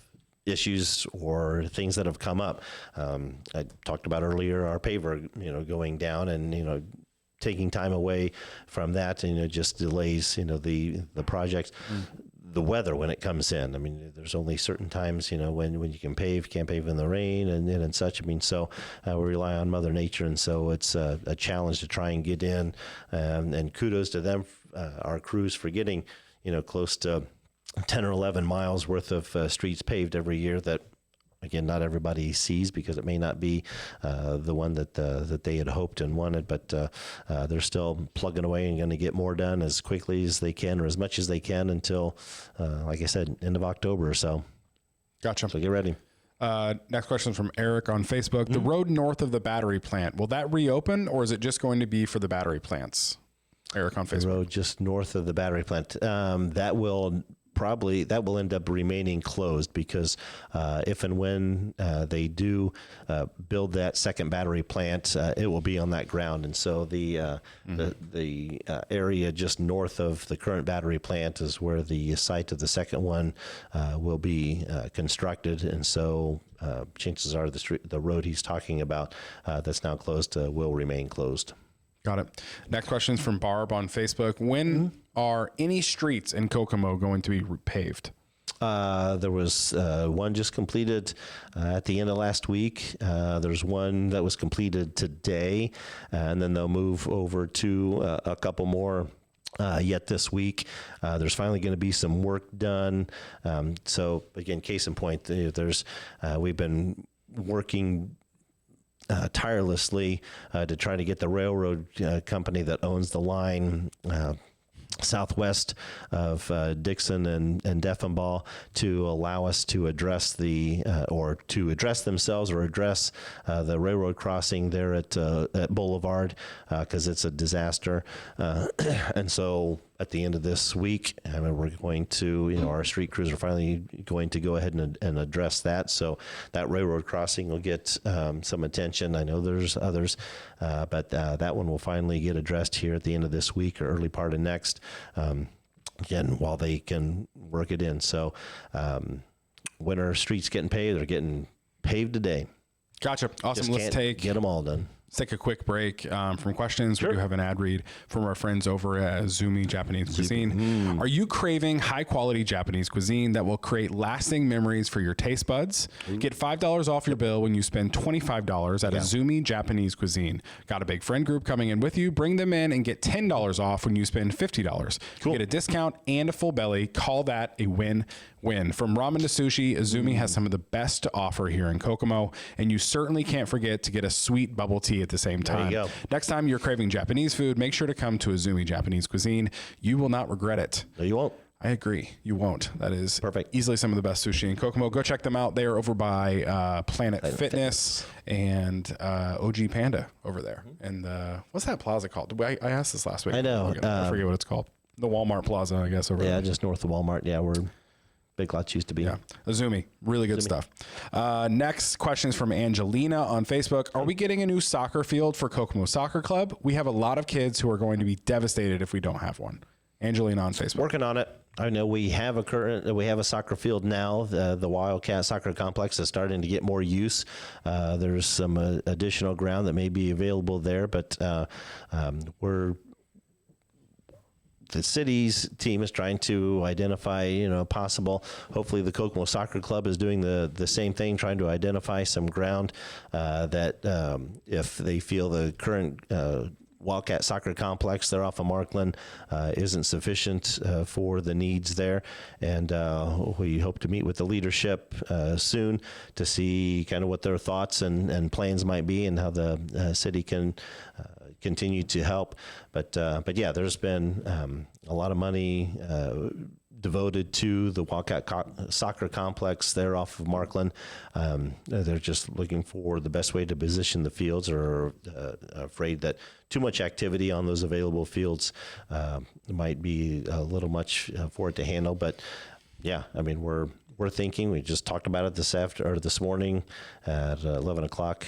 issues or things that have come up. I talked about earlier our paver, going down, and taking time away from that, just delays, the projects. The weather when it comes in. I mean, there's only certain times, when you can pave, can't pave in the rain and such. I mean, so we rely on Mother Nature, and so it's a challenge to try and get in. And kudos to them, our crews, for getting, close to 10 or 11 miles worth of streets paved every year that, again, not everybody sees because it may not be the one that they had hoped and wanted, but they're still plugging away and going to get more done as quickly as they can or as much as they can until, like I said, end of October or so. Gotcha. So get ready. Next question from Eric on Facebook. The road north of the battery plant, will that reopen, or is it just going to be for the battery plants? Eric on Facebook. The road just north of the battery plant. That will end up remaining closed because if and when they do build that second battery plant, it will be on that ground. And so the area just north of the current battery plant is where the site of the second one will be constructed. And so chances are the road he's talking about that's now closed will remain closed. Got it. Next question is from Barb on Facebook. When are any streets in Kokomo going to be paved? There was one just completed at the end of last week. There's one that was completed today, and then they'll move over to a couple more yet this week. There's finally going to be some work done. So again, case in point, we've been working tirelessly to try to get the railroad company that owns the line southwest of Dixon and Deffenbaugh to allow us to address address themselves or address the railroad crossing there at Boulevard because it's a disaster. And so at the end of this week, we're going to, our street crews are finally going to go ahead and address that. So that railroad crossing will get some attention. I know there's others, but that one will finally get addressed here at the end of this week or early part of next. Again, while they can work it in. So when our streets getting paved, they're getting paved today. Gotcha. Awesome. Just get them all done. Let's take a quick break from questions. Sure. We do have an ad read from our friends over at Zumi Japanese Cuisine. Are you craving high quality Japanese cuisine that will create lasting memories for your taste buds? Get $5 off your bill when you spend $25 at a Zumi Japanese Cuisine. Got a big friend group coming in with you? Bring them in and get $10 off when you spend $50. Cool. Get a discount and a full belly. Call that a win-win. From ramen to sushi, Azumi has some of the best to offer here in Kokomo, and you certainly can't forget to get a sweet bubble tea at the same time. There you go. Next time you're craving Japanese food, make sure to come to Azumi Japanese Cuisine. You will not regret it. No, you won't. I agree. You won't. That is perfect. Easily some of the best sushi in Kokomo. Go check them out. They are over by Planet Fitness and OG Panda over there. And what's that plaza called? I asked this last week. I know. I forget what it's called. The Walmart Plaza, I guess, over there. Yeah, just north of Walmart. Yeah, where Big Lots used to be. Yeah. Azumi. Really good stuff. Next question is from Angelina on Facebook. Are we getting a new soccer field for Kokomo Soccer Club? We have a lot of kids who are going to be devastated if we don't have one. Angelina on Facebook. Working on it. I know we have a soccer field now. The Wildcat Soccer Complex is starting to get more use. There's some additional ground that may be available there, but the city's team is trying to identify, possible. Hopefully, the Kokomo Soccer Club is doing the same thing, trying to identify some ground that if they feel the current Wildcat Soccer Complex there off of Markland isn't sufficient for the needs there. And we hope to meet with the leadership soon to see kind of what their thoughts and plans might be and how the city can continue to help. But yeah, there's been a lot of money devoted to the Wildcat Soccer Complex there off of Markland. They're just looking for the best way to position the fields, or afraid that too much activity on those available fields might be a little much for it to handle. But yeah, we're thinking. We just talked about it this morning at 11 o'clock,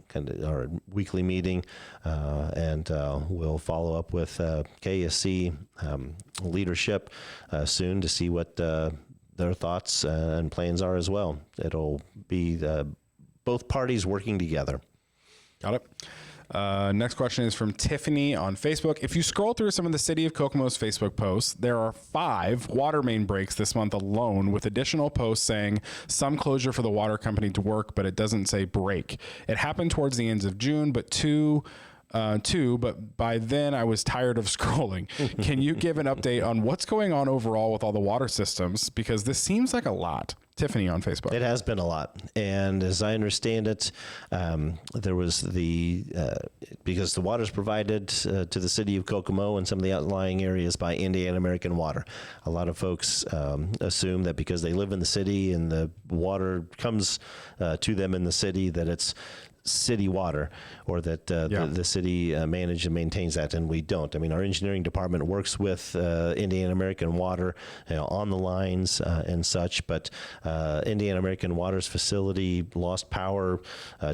kind of our weekly meeting, and we'll follow up with KSC leadership soon to see what their thoughts and plans are as well. It'll be both parties working together. Got it. Next question is from Tiffany on Facebook. If you scroll through some of the City of Kokomo's Facebook posts, there are 5 water main breaks this month alone, with additional posts saying some closure for the water company to work, but it doesn't say break. It happened towards the ends of June, but but by then I was tired of scrolling. Can you give an update on what's going on overall with all the water systems? Because this seems like a lot. Tiffany on Facebook. It has been a lot. And as I understand it, there was because the water is provided to the city of Kokomo and some of the outlying areas by Indiana American Water. A lot of folks assume that because they live in the city and the water comes to them in the city, that it's city water, or that the city manages and maintains that, and we don't. Our engineering department works with Indiana American Water on the lines and such, but Indiana American Water's facility lost power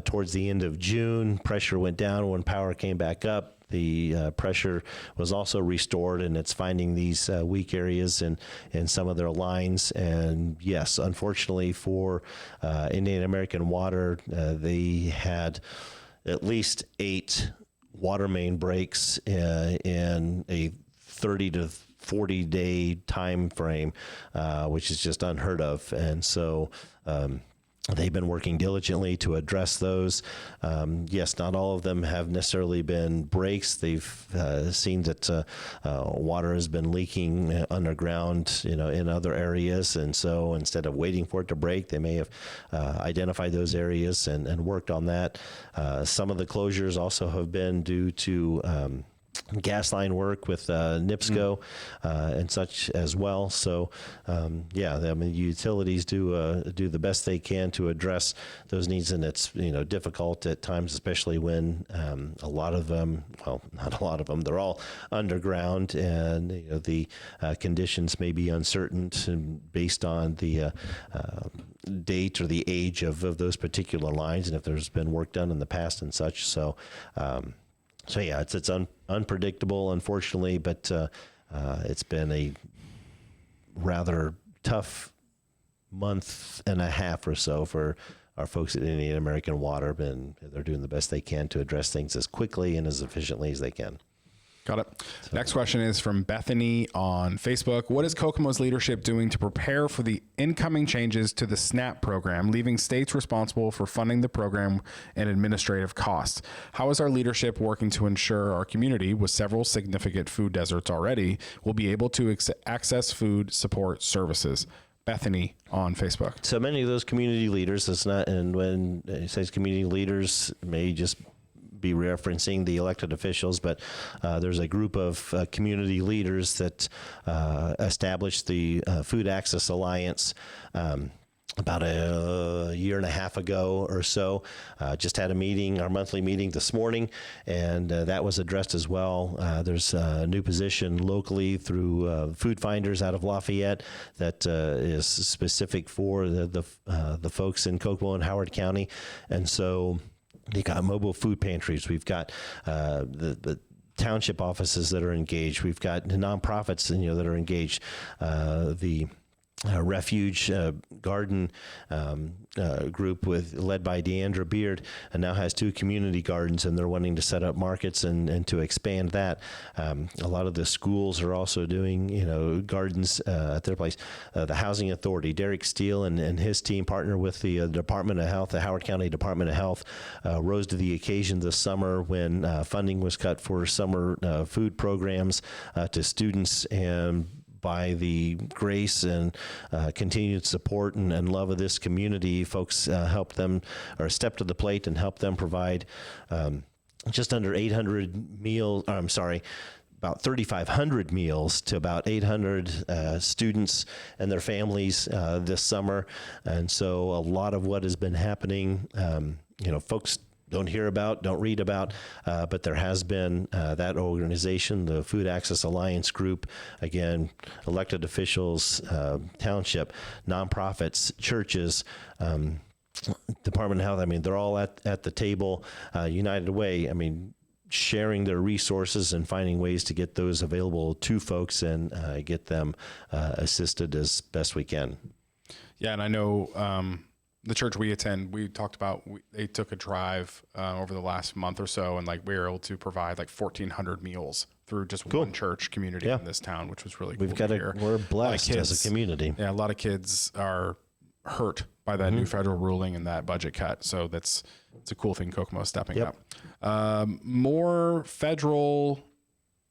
towards the end of June. Pressure went down when power came back up. The pressure was also restored, and it's finding these weak areas in some of their lines. And yes, unfortunately for Indiana American Water, they had at least 8 water main breaks in a 30 to 40-day time frame, which is just unheard of. And so they've been working diligently to address those. Yes, not all of them have necessarily been breaks. They've seen that water has been leaking underground, in other areas. And so instead of waiting for it to break, they may have identified those areas and worked on that. Some of the closures also have been due to gas line work with NIPSCO and such as well. So, utilities do the best they can to address those needs, and it's difficult at times, especially when a lot of them, well, not a lot of them, they're all underground, and the conditions may be uncertain based on the date or the age of those particular lines, and if there's been work done in the past and such. So. It's unpredictable, unfortunately, but it's been a rather tough month and a half or so for our folks at Indian American Water, and they're doing the best they can to address things as quickly and as efficiently as they can. Got it. Next question is from Bethany on Facebook. What is Kokomo's leadership doing to prepare for the incoming changes to the SNAP program, leaving states responsible for funding the program and administrative costs? How is our leadership working to ensure our community, with several significant food deserts already, will be able to access food support services? Bethany on Facebook. So many of those community leaders, and when it says community leaders, may just be referencing the elected officials, but there's a group of community leaders that established the Food Access Alliance about a year and a half ago or so. Just had a meeting, our monthly meeting this morning, and that was addressed as well. There's a new position locally through Food Finders out of Lafayette that is specific for the folks in Kokomo and Howard County. And so they got mobile food pantries. We've got the township offices that are engaged. We've got nonprofits, that are engaged. The Refuge Garden group led by Deandra Beard, and now has 2 community gardens, and they're wanting to set up markets and to expand that. A lot of the schools are also doing gardens at their place. The Housing Authority, Derek Steele and his team partner with the Department of Health, the Howard County Department of Health, rose to the occasion this summer when funding was cut for summer food programs to students, and by the grace and continued support and love of this community, folks helped them, or stepped to the plate and helped them provide just under 800 meals. About 3,500 meals to about 800 students and their families this summer. And so a lot of what has been happening, folks don't hear about, don't read about, but there has been that organization, the Food Access Alliance group, again, elected officials, township, nonprofits, churches, Department of Health. They're all at the table, United Way, sharing their resources and finding ways to get those available to folks and get them assisted as best we can. Yeah, and I know the church we attend, we talked about, they took a drive over the last month or so, and we were able to provide 1,400 meals through just one church community in this town, which was really cool. We're blessed as a community. Yeah, a lot of kids are hurt by that new federal ruling and that budget cut. So it's a cool thing Kokomo stepping up. More federal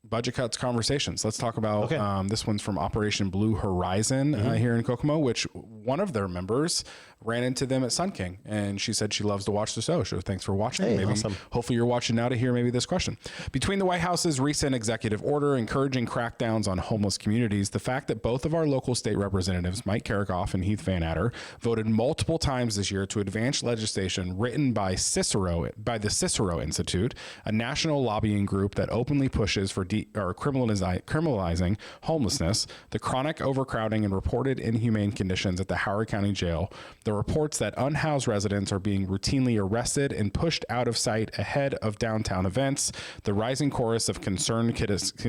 budget cuts conversations. Let's talk about this one's from Operation Blue Horizon here in Kokomo, which one of their members ran into them at Sun King, and she said she loves to watch the show. So thanks for watching. Hey, awesome. Hopefully you're watching now to hear maybe this question. Between the White House's recent executive order encouraging crackdowns on homeless communities, the fact that both of our local state representatives, Mike Carrigoff and Heath Van Adder, voted multiple times this year to advance legislation written by the Cicero Institute, a national lobbying group that openly pushes for criminalizing homelessness, the chronic overcrowding and reported inhumane conditions at the Howard County Jail, the reports that unhoused residents are being routinely arrested and pushed out of sight ahead of downtown events, the rising chorus of concerned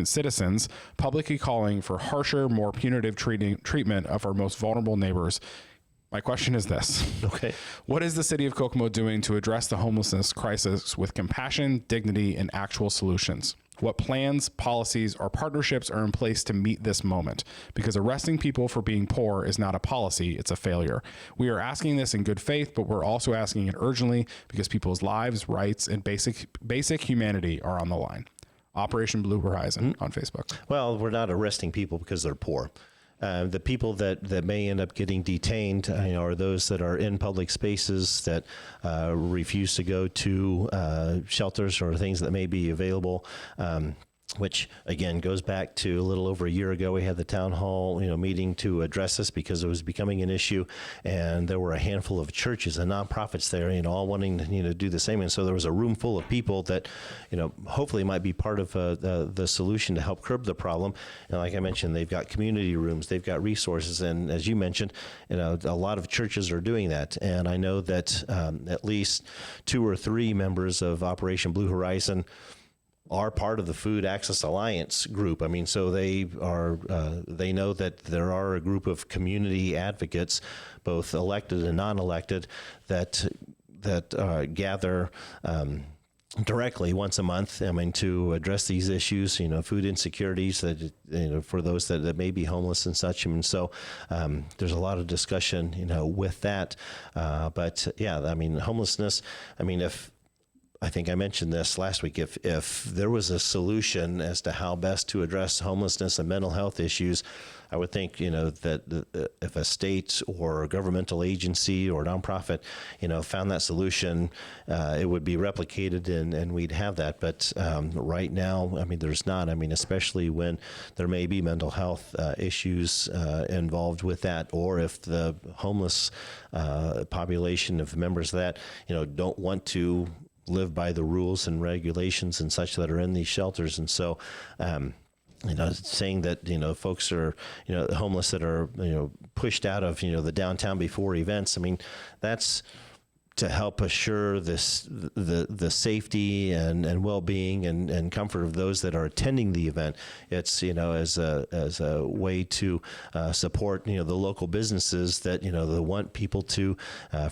citizens publicly calling for harsher, more punitive treatment of our most vulnerable neighbors. My question is this. Okay. What is the city of Kokomo doing to address the homelessness crisis with compassion, dignity, and actual solutions? What plans, policies, or partnerships are in place to meet this moment? Because arresting people for being poor is not a policy, it's a failure. We are asking this in good faith, but we're also asking it urgently because people's lives, rights, and basic humanity are on the line. Operation Blue Horizon on Facebook. Well, we're not arresting people because they're poor. The people that may end up getting detained are those that are in public spaces that refuse to go to shelters or things that may be available. Which again goes back to a little over a year ago. We had the town hall, meeting to address this because it was becoming an issue, and there were a handful of churches and nonprofits there, all wanting to do the same. And so there was a room full of people that, hopefully might be part of the solution to help curb the problem. And like I mentioned, they've got community rooms, they've got resources, and as you mentioned, a lot of churches are doing that. And I know that at least 2 or 3 members of Operation Blue Horizon are part of the Food Access Alliance group. So they are, they know that there are a group of community advocates, both elected and non-elected, that gather directly once a month, to address these issues, food insecurities that, for those that may be homeless and such. So there's a lot of discussion, with that. But yeah, homelessness, I think I mentioned this last week. If there was a solution as to how best to address homelessness and mental health issues, I would think, that if a state or a governmental agency or nonprofit, found that solution, it would be replicated and we'd have that. But right now, there's not. Especially when there may be mental health issues involved with that, or if the homeless population of members of that, don't want to live by the rules and regulations and such that are in these shelters. And so, saying that, folks are, homeless that are, pushed out of, the downtown before events, that's to help assure the safety and well-being and comfort of those that are attending the event. It's as a way to support the local businesses that they want people to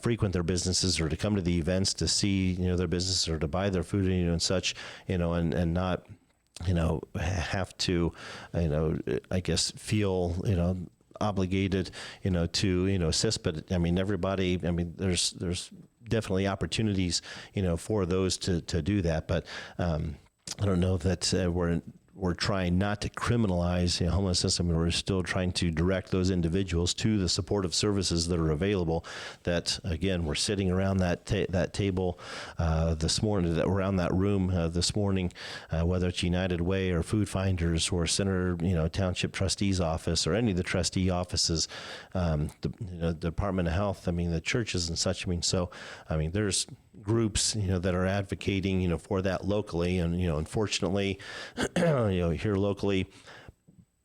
frequent their businesses or to come to the events to see their business or to buy their food and such, and not have to I guess feel obligated to assist. But everybody, there's definitely opportunities for those to do that. But I don't know that we're trying not to criminalize homelessness. we're still trying to direct those individuals to the supportive services that are available. That again, we're sitting around that table this morning, around that room this morning, whether it's United Way or Food Finders or Center, Township Trustee's office or any of the trustee offices, the Department of Health. The churches and such. So there's groups that are advocating for that locally, and unfortunately here locally,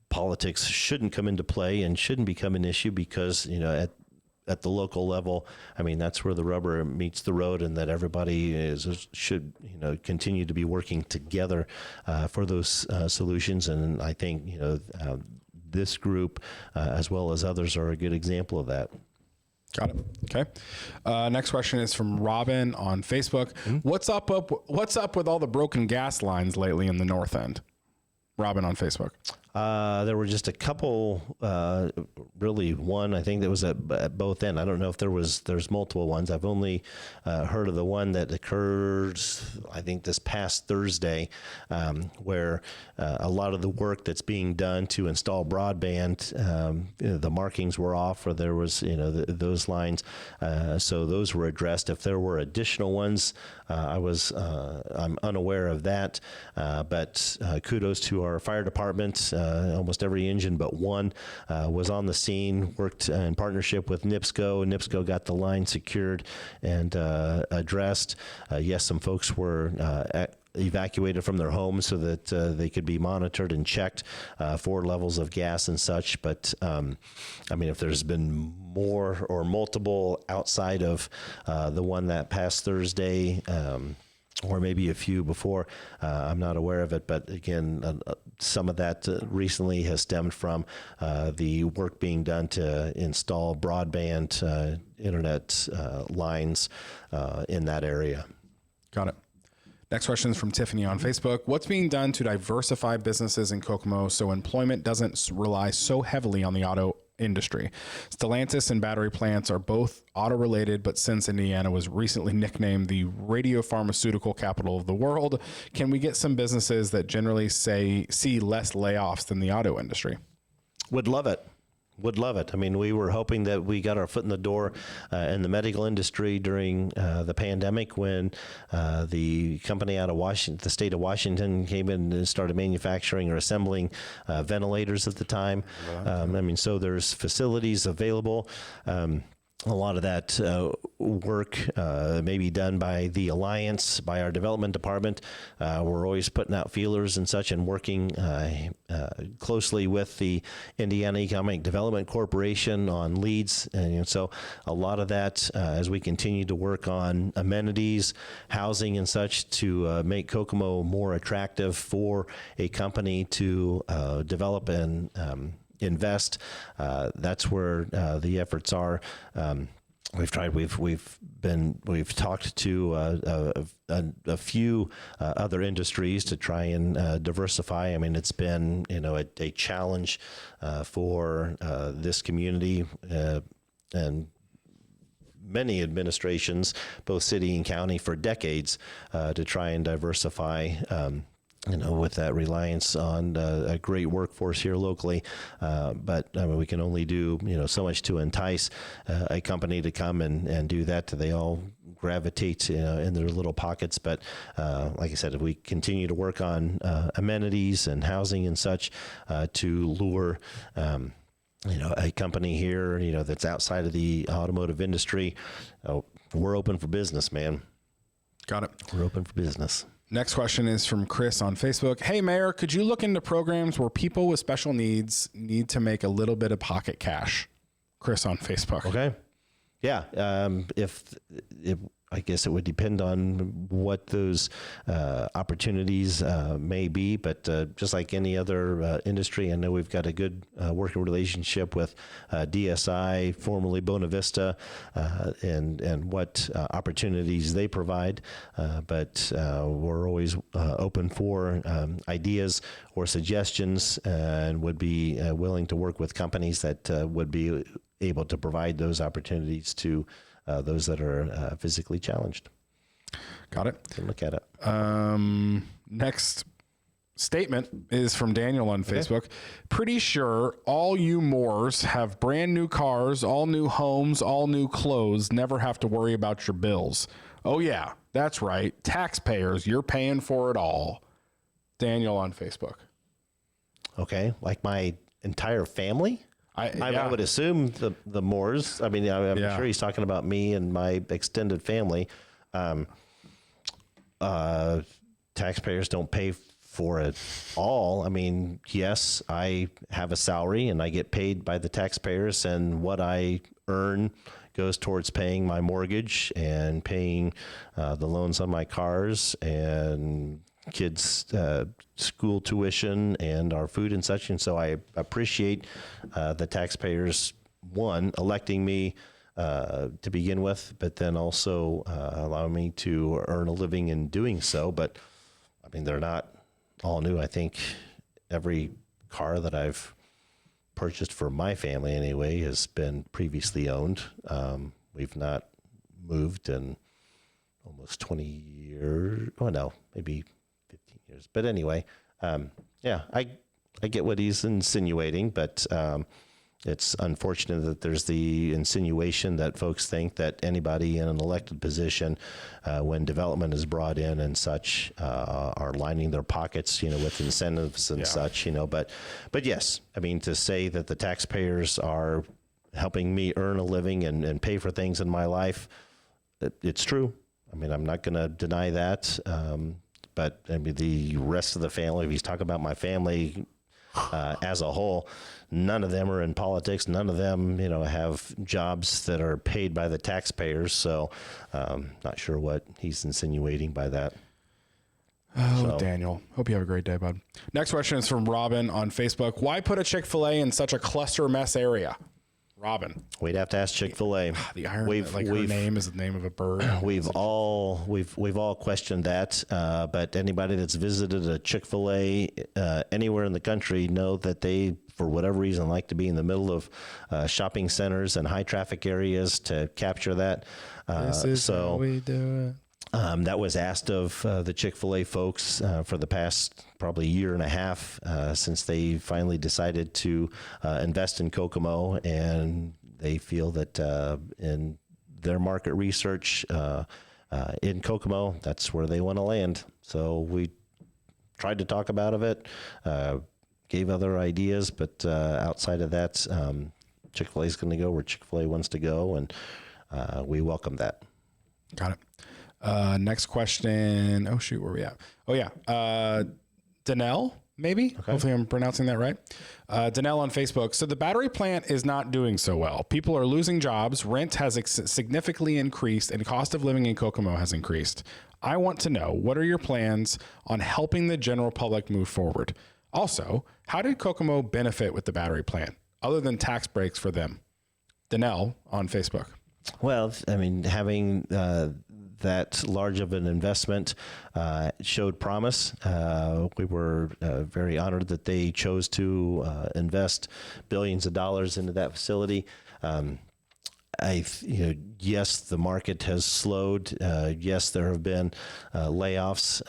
politics shouldn't come into play and shouldn't become an issue because at the local level, that's where the rubber meets the road, and that everybody should continue to be working together for those solutions. And I think this group as well as others are a good example of that. Got it. Okay. Next question is from Robin on Facebook. What's up with all the broken gas lines lately in the North End? Robin on Facebook. There were just a couple, really one, I think that was at both ends. I don't know if there's multiple ones. I've only heard of the one that occurred, I think this past Thursday, where a lot of the work that's being done to install broadband, the markings were off, or there was, those lines. So those were addressed. If there were additional ones, I'm unaware of that. But kudos to our fire department. Almost every engine but one was on the scene, worked in partnership with NIPSCO. NIPSCO got the line secured and addressed. Yes, some folks were evacuated from their homes so that they could be monitored and checked for levels of gas and such. But if there's been more or multiple outside of the one that passed Thursday, or maybe a few before, I'm not aware of it. But again, some of that recently has stemmed from the work being done to install broadband internet lines in that area. Got it. Next question is from Tiffany on Facebook. What's being done to diversify businesses in Kokomo so employment doesn't rely so heavily on the auto industry? Stellantis and battery plants are both auto related, but since Indiana was recently nicknamed the radiopharmaceutical capital of the world, can we get some businesses that generally see less layoffs than the auto industry? Would love it. Would love it. I mean, we were hoping that we got our foot in the door in the medical industry during the pandemic when the company out of Washington, the state of Washington, came in and started manufacturing or assembling ventilators at the time. I mean, so there's facilities available. A lot of that work may be done by the Alliance, by our development department. We're always putting out feelers and such and working closely with the Indiana Economic Development Corporation on leads. And so a lot of that, as we continue to work on amenities, housing and such to make Kokomo more attractive for a company to develop and invest. That's where the efforts are. We've tried. We've talked to a few other industries to try and diversify. I mean, it's been a challenge for this community and many administrations, both city and county, for decades to try and diversify. With that reliance on a great workforce here locally. But I mean, we can only do, so much to entice a company to come and do that. They all gravitate in their little pockets. But like I said, if we continue to work on amenities and housing and such to lure a company here, that's outside of the automotive industry, we're open for business, man. Got it. We're open for business. Next question is from Chris on Facebook. Hey, Mayor, could you look into programs where people with special needs need to make a little bit of pocket cash? Chris on Facebook. Okay. Yeah. If I guess it would depend on what those opportunities may be, but just like any other industry, I know we've got a good working relationship with DSI, formerly Bona Vista, and what opportunities they provide. But we're always open for ideas or suggestions, and would be willing to work with companies that would be able to provide those opportunities to those that are physically challenged. Got it. Can look at it. Next statement is from Daniel on Facebook. Pretty sure all you Moors have brand new cars, all new homes, all new clothes, never have to worry about your bills. Oh yeah, that's right. Taxpayers, you're paying for it all. Daniel on Facebook. Okay. Like my entire family? I would assume the Moors. I mean, I'm sure he's talking about me and my extended family. Taxpayers don't pay for it all. I mean, yes, I have a salary and I get paid by the taxpayers, and what I earn goes towards paying my mortgage and paying the loans on my cars and kids' school tuition and our food and such. And so I appreciate the taxpayers, one, electing me to begin with, but then also allowing me to earn a living in doing so. But I mean, they're not all new. I think every car that I've purchased for my family anyway has been previously owned. We've not moved in almost 20 years. Oh no, maybe 15 years. But anyway, I get what he's insinuating, but it's unfortunate that there's the insinuation that folks think that anybody in an elected position, when development is brought in and such, are lining their pockets, with incentives and such, But yes, I mean, to say that the taxpayers are helping me earn a living and pay for things in my life, it's true. I mean, I'm not going to deny that. But I mean, the rest of the family, if he's talking about my family as a whole, none of them are in politics. None of them, have jobs that are paid by the taxpayers. So not sure what he's insinuating by that. Oh, Daniel. Hope you have a great day, bud. Next question is from Robin on Facebook. Why put a Chick-fil-A in such a cluster mess area? Robin. We'd have to ask Chick-fil-A. The irony, her name is the name of a bird. We've all questioned that, but anybody that's visited a Chick-fil-A anywhere in the country know that they, for whatever reason, like to be in the middle of shopping centers and high traffic areas to capture that. This is how we do it. That was asked of the Chick-fil-A folks for the past probably year and a half since they finally decided to invest in Kokomo, and they feel that in their market research in Kokomo, that's where they want to land. So we tried to talk about it, gave other ideas, but outside of that, Chick-fil-A is going to go where Chick-fil-A wants to go, and we welcome that. Got it. Next question. Oh, shoot. Where are we at? Oh, yeah. Danelle, maybe? Okay. Hopefully I'm pronouncing that right. Danelle on Facebook. So the battery plant is not doing so well. People are losing jobs. Rent has significantly increased, and cost of living in Kokomo has increased. I want to know, what are your plans on helping the general public move forward? Also, how did Kokomo benefit with the battery plant, other than tax breaks for them? Danelle on Facebook. Well, I mean, having that large of an investment showed promise. We were very honored that they chose to invest billions of dollars into that facility. Yes, the market has slowed. Yes, there have been layoffs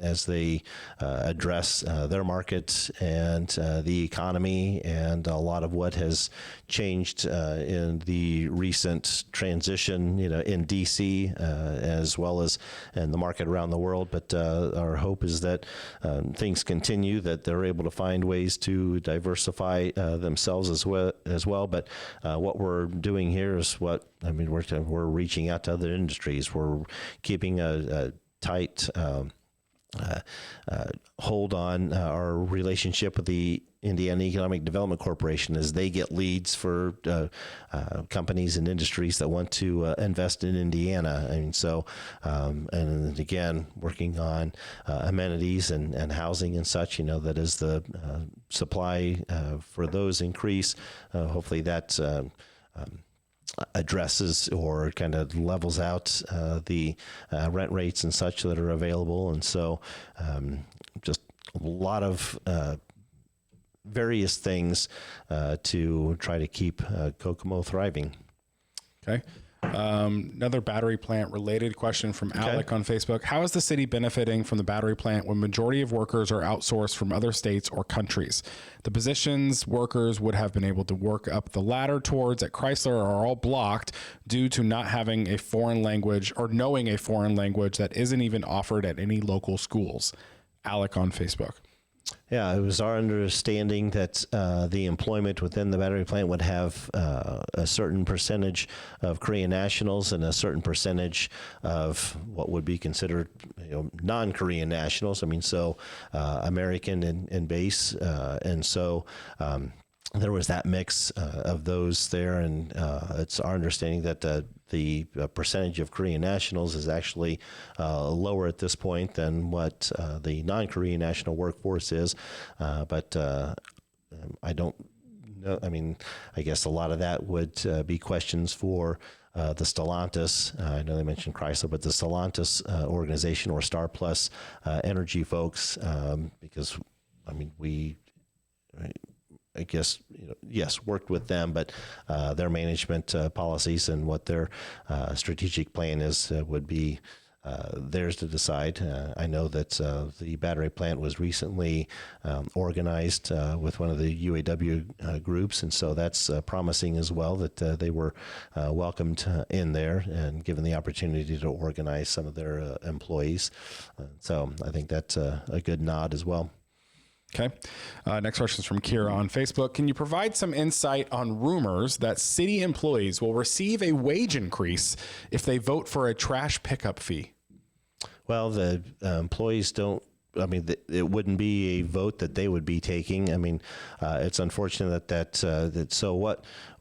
as they address their market and the economy, and a lot of what has changed in the recent transition, in DC as well as in the market around the world. But our hope is that things continue, that they're able to find ways to diversify themselves as well. But what we're doing here is we're reaching out to other industries. We're keeping a tight hold on our relationship with the Indiana Economic Development Corporation as they get leads for companies and industries that want to invest in Indiana. And so, and again, working on amenities and housing and such, that as the supply for those increase, hopefully that addresses or kind of levels out the rent rates and such that are available. And so just a lot of various things to try to keep Kokomo thriving. Okay. Another battery plant related question from Alec on Facebook. How is the city benefiting from the battery plant when majority of workers are outsourced from other states or countries? The positions workers would have been able to work up the ladder towards at Chrysler are all blocked due to not having a foreign language or knowing a foreign language that isn't even offered at any local schools. Alec on Facebook. Yeah, it was our understanding that the employment within the battery plant would have a certain percentage of Korean nationals and a certain percentage of what would be considered non-Korean nationals. I mean, so American in base. And so there was that mix of those there. And it's our understanding that the percentage of Korean nationals is actually lower at this point than what the non-Korean national workforce is. But I don't know. I mean, I guess a lot of that would be questions for the Stellantis. I know they mentioned Chrysler, but the Stellantis organization or Star Plus Energy folks, because, I mean, I guess, yes, worked with them, but their management policies and what their strategic plan is would be theirs to decide. I know that the battery plant was recently organized with one of the UAW groups, and so that's promising as well that they were welcomed in there and given the opportunity to organize some of their employees. So I think that's a good nod as well. Okay. Next question is from Kira on Facebook. Can you provide some insight on rumors that city employees will receive a wage increase if they vote for a trash pickup fee? Well, the employees don't. I mean, it wouldn't be a vote that they would be taking. I mean, it's unfortunate that so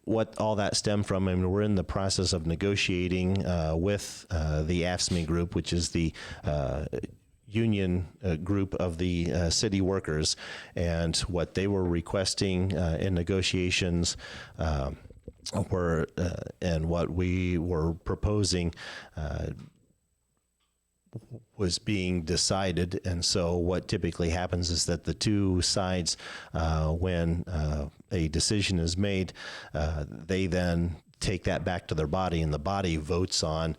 what all that stemmed from. I mean, we're in the process of negotiating with the AFSCME group, which is the union group of the city workers, and what they were requesting in negotiations and what we were proposing was being decided. And so what typically happens is that the two sides, when a decision is made, they then take that back to their body, and the body votes on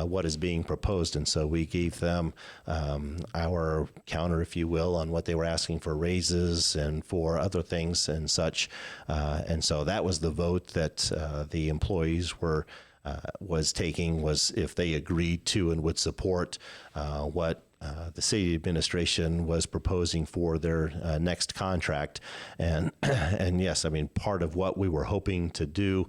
what is being proposed. And so we gave them our counter, if you will, on what they were asking for raises and for other things and such. And so that was the vote that the employees was taking, was if they agreed to and would support what the city administration was proposing for their next contract. And yes, I mean, part of what we were hoping to do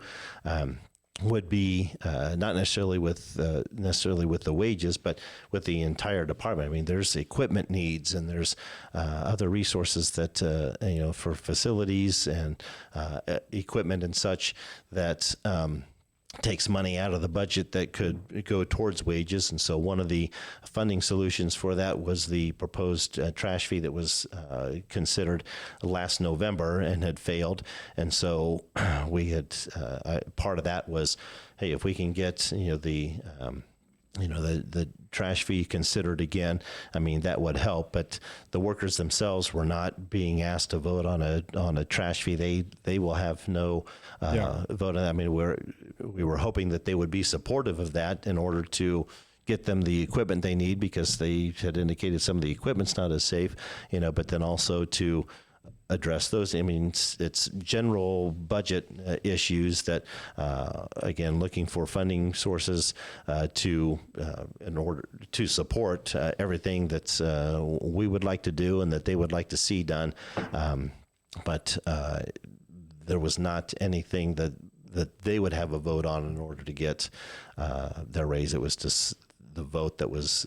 would be not necessarily with the wages, but with the entire department. I mean, there's equipment needs, and there's other resources that for facilities and equipment and such that takes money out of the budget that could go towards wages. And so one of the funding solutions for that was the proposed trash fee that was considered last November and had failed. And so we had part of that was, hey, if we can get the trash fee considered again, I mean, that would help. But the workers themselves were not being asked to vote on a trash fee. They will have no vote on that. I mean, we were hoping that they would be supportive of that in order to get them the equipment they need, because they had indicated some of the equipment's not as safe, but then also to address those. I mean, it's general budget issues that, again, looking for funding sources in order to support everything that we would like to do and that they would like to see done. But there was not anything that they would have a vote on in order to get their raise. It was just the vote that was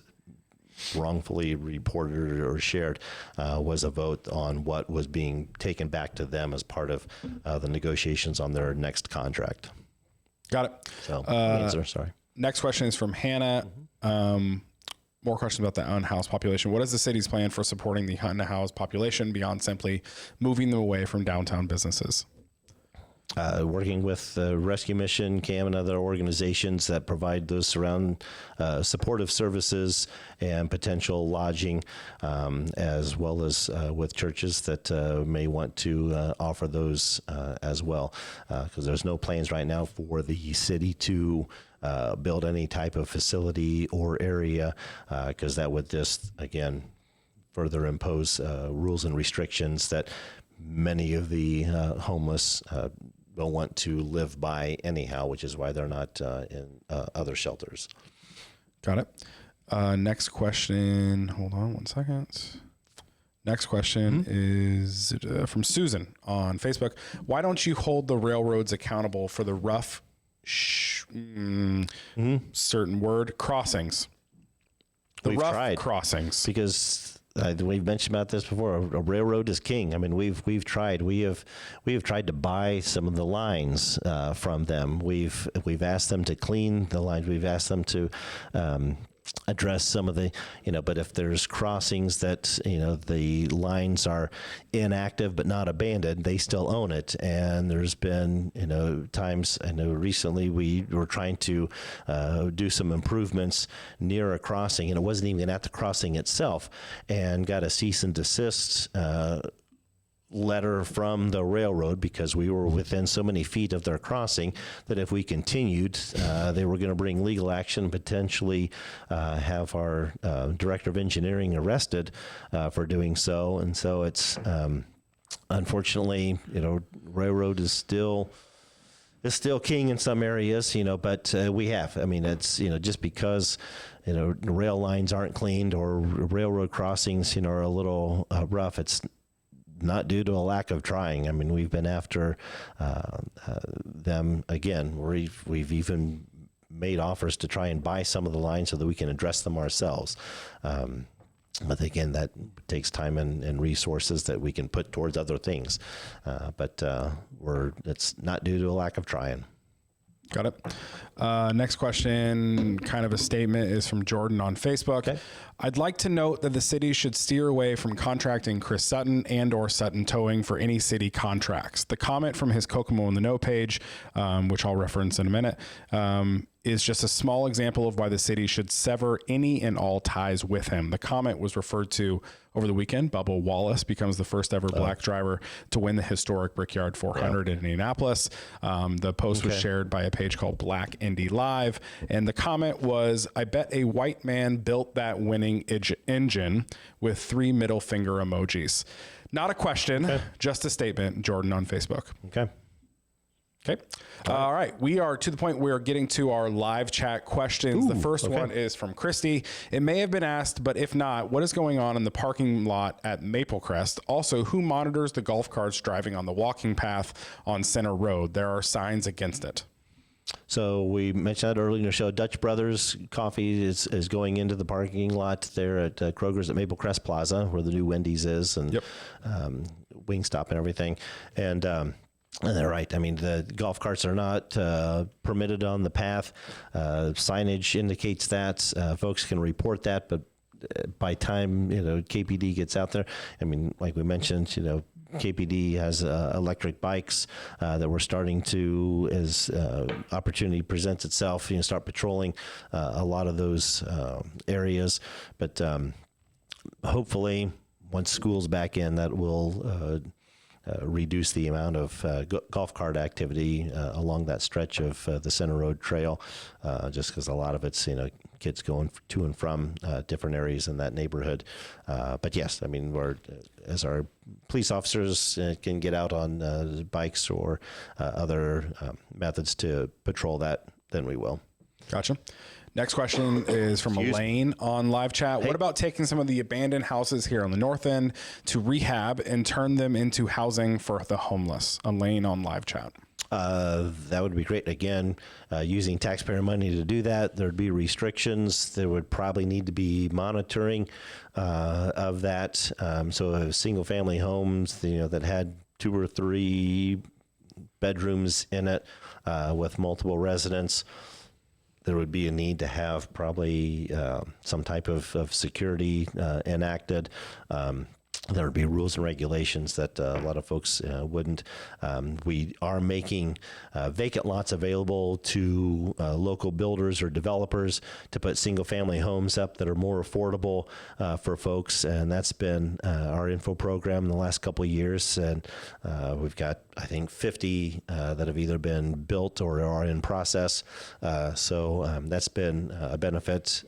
wrongfully reported or shared was a vote on what was being taken back to them as part of the negotiations on their next contract. Got it. So, answer, sorry. Next question is from Hannah. More questions about the unhoused population. What is the city's plan for supporting the unhoused population beyond simply moving them away from downtown businesses? Working with the Rescue Mission, CAM, and other organizations that provide those supportive services and potential lodging, as well as with churches that may want to offer those as well. Because there's no plans right now for the city to build any type of facility or area, because that would just, again, further impose rules and restrictions that many of the homeless don't want to live by anyhow, which is why they're not in other shelters. Got it. Next question. Hold on one second. Next question is from Susan on Facebook. Why don't you hold the railroads accountable for the rough, certain word, crossings? We've tried crossings. Because we've mentioned about this before. A railroad is king. I mean, we've tried. We have tried to buy some of the lines from them. We've asked them to clean the lines. We've asked them to address some of the, but if there's crossings that, the lines are inactive but not abandoned, they still own it. And there's been, times, I know recently we were trying to do some improvements near a crossing, and it wasn't even at the crossing itself, and got a cease and desist letter from the railroad because we were within so many feet of their crossing that if we continued, they were going to bring legal action, potentially have our director of engineering arrested for doing so. And so it's unfortunately, railroad is still king in some areas, but we have. I mean, it's, just because, rail lines aren't cleaned or railroad crossings, are a little rough, it's not due to a lack of trying. I mean, we've been after them again. We've even made offers to try and buy some of the lines so that we can address them ourselves. But again, that takes time and resources that we can put towards other things. But it's not due to a lack of trying. Got it. Next question, kind of a statement, is from Jordan on Facebook. Okay. I'd like to note that the city should steer away from contracting Chris Sutton and or Sutton Towing for any city contracts. The comment from his Kokomo in the Know page, which I'll reference in a minute, is just a small example of why the city should sever any and all ties with him. The comment was referred to over the weekend. Bubba Wallace becomes the first ever black driver to win the historic Brickyard 400 in Indianapolis. The post was shared by a page called Black Indy Live. And the comment was, I bet a white man built that winning engine, with 3 middle finger emojis. Not a question, just a statement, Jordan on Facebook. Okay. Okay. All right. We are to the point where we're getting to our live chat questions. The first one is from Christy. It may have been asked, but if not, what is going on in the parking lot at Maple Crest? Also, who monitors the golf carts driving on the walking path on Center Road? There are signs against it. So we mentioned that earlier in the show. Dutch Brothers Coffee is going into the parking lot there at Kroger's at Maple Crest Plaza, where the new Wendy's is, and Wingstop and everything. And they're right. I mean, the golf carts are not permitted on the path. Signage indicates that. Folks can report that, but by time KPD gets out there, I mean, like we mentioned, KPD has electric bikes that we're starting to, as opportunity presents itself, start patrolling a lot of those areas. But hopefully, once school's back in, that will reduce the amount of golf cart activity along that stretch of the Center Road Trail, just because a lot of it's kids going to and from different areas in that neighborhood. But yes, I mean, as our police officers can get out on bikes or other methods to patrol that, then we will. Gotcha. Next question is from Elaine on live chat. What about taking some of the abandoned houses here on the north end to rehab and turn them into housing for the homeless? Elaine on live chat. That would be great. Again, using taxpayer money to do that, there'd be restrictions. There would probably need to be monitoring of that. So single family homes, that had 2 or 3 bedrooms in it with multiple residents, there would be a need to have probably some type of security enacted. There would be rules and regulations that a lot of folks wouldn't. We are making vacant lots available to local builders or developers to put single-family homes up that are more affordable for folks, and that's been our info program in the last couple of years. And we've got, I think, 50 that have either been built or are in process. So that's been a benefit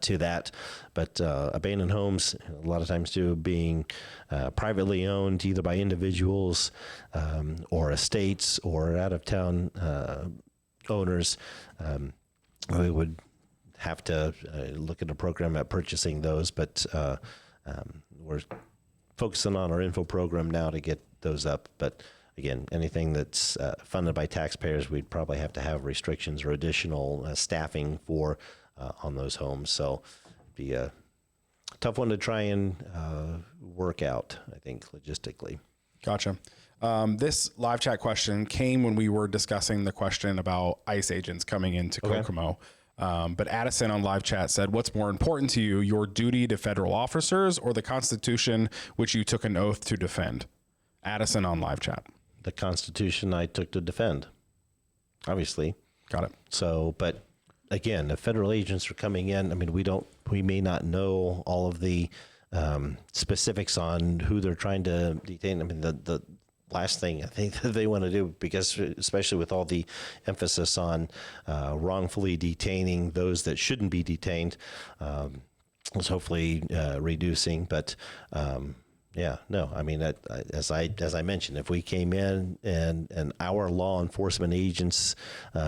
to that. But abandoned homes, a lot of times too, being privately owned either by individuals or estates or out-of-town owners, we would have to look at a program at purchasing those. But we're focusing on our info program now to get those up. But again, anything that's funded by taxpayers, we'd probably have to have restrictions or additional staffing for on those homes. So it'd be a tough one to try and work out, I think, logistically. Gotcha. This live chat question came when we were discussing the question about ICE agents coming into Kokomo. But Addison on live chat said, what's more important to you, your duty to federal officers or the Constitution, which you took an oath to defend? Addison on live chat. The Constitution I took to defend, obviously. Got it. So, but again, the federal agents are coming in. I mean, we may not know all of the specifics on who they're trying to detain. I mean, the last thing I think that they want to do, because especially with all the emphasis on wrongfully detaining those that shouldn't be detained, is hopefully reducing. But yeah, no, I mean, as I mentioned, if we came in and our law enforcement agents,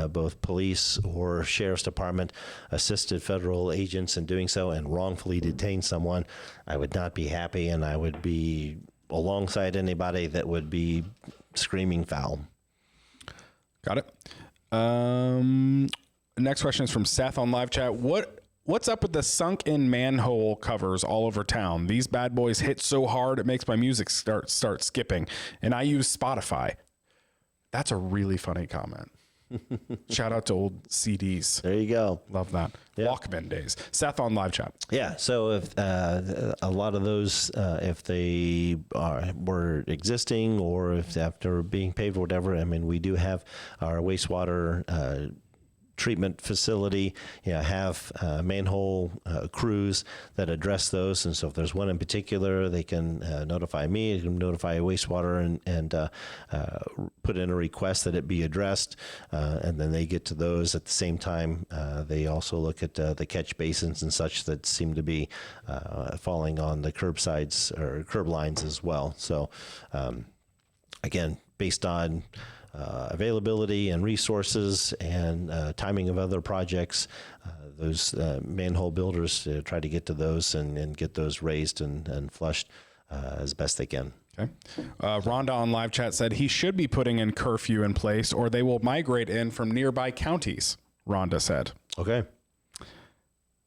both police or sheriff's department, assisted federal agents in doing so and wrongfully detained someone, I would not be happy, and I would be alongside anybody that would be screaming foul. Got it. Next question is from Seth on live chat. What's up with the sunk-in manhole covers all over town? These bad boys hit so hard it makes my music start skipping, and I use Spotify. That's a really funny comment. Shout out to old CDs. There you go. Love that. Yep. Walkman days. Seth on live chat. Yeah. So if a lot of those, if they were existing or if after being paved or whatever, I mean, we do have our wastewater treatment facility, have manhole crews that address those. And so if there's one in particular, they can notify me, they can notify wastewater and put in a request that it be addressed. And then they get to those at the same time. They also look at the catch basins and such that seem to be falling on the curbsides or curb lines as well. So again, based on availability and resources and timing of other projects, those manhole builders try to get to those and get those raised and flushed as best they can. Okay. Rhonda on live chat said he should be putting in curfew in place or they will migrate in from nearby counties, Rhonda said. Okay.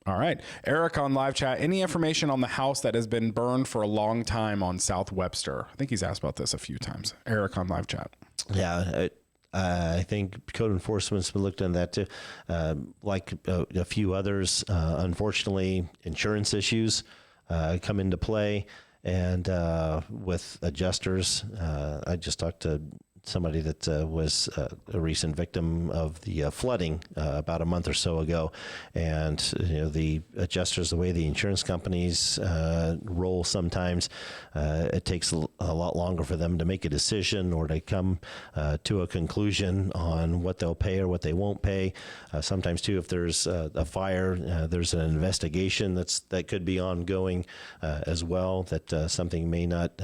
All right. Eric on live chat, any information on the house that has been burned for a long time on South Webster? I think he's asked about this a few times. Eric on live chat. Yeah, I think code enforcement's been looked into that too. Like a few others, unfortunately, insurance issues come into play. And with adjusters, I just talked to somebody that was a recent victim of the flooding about a month or so ago. And, the adjusters, the way the insurance companies roll sometimes, it takes a lot longer for them to make a decision or to come to a conclusion on what they'll pay or what they won't pay. Sometimes, too, if there's a fire, there's an investigation that could be ongoing as well, that something may not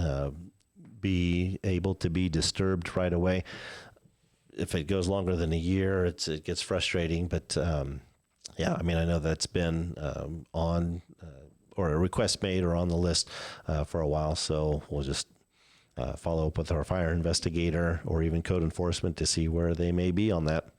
be able to be disturbed right away. If it goes longer than a year, it gets frustrating. But I mean, I know that's been on or a request made or on the list for a while. So we'll just follow up with our fire investigator or even code enforcement to see where they may be on that.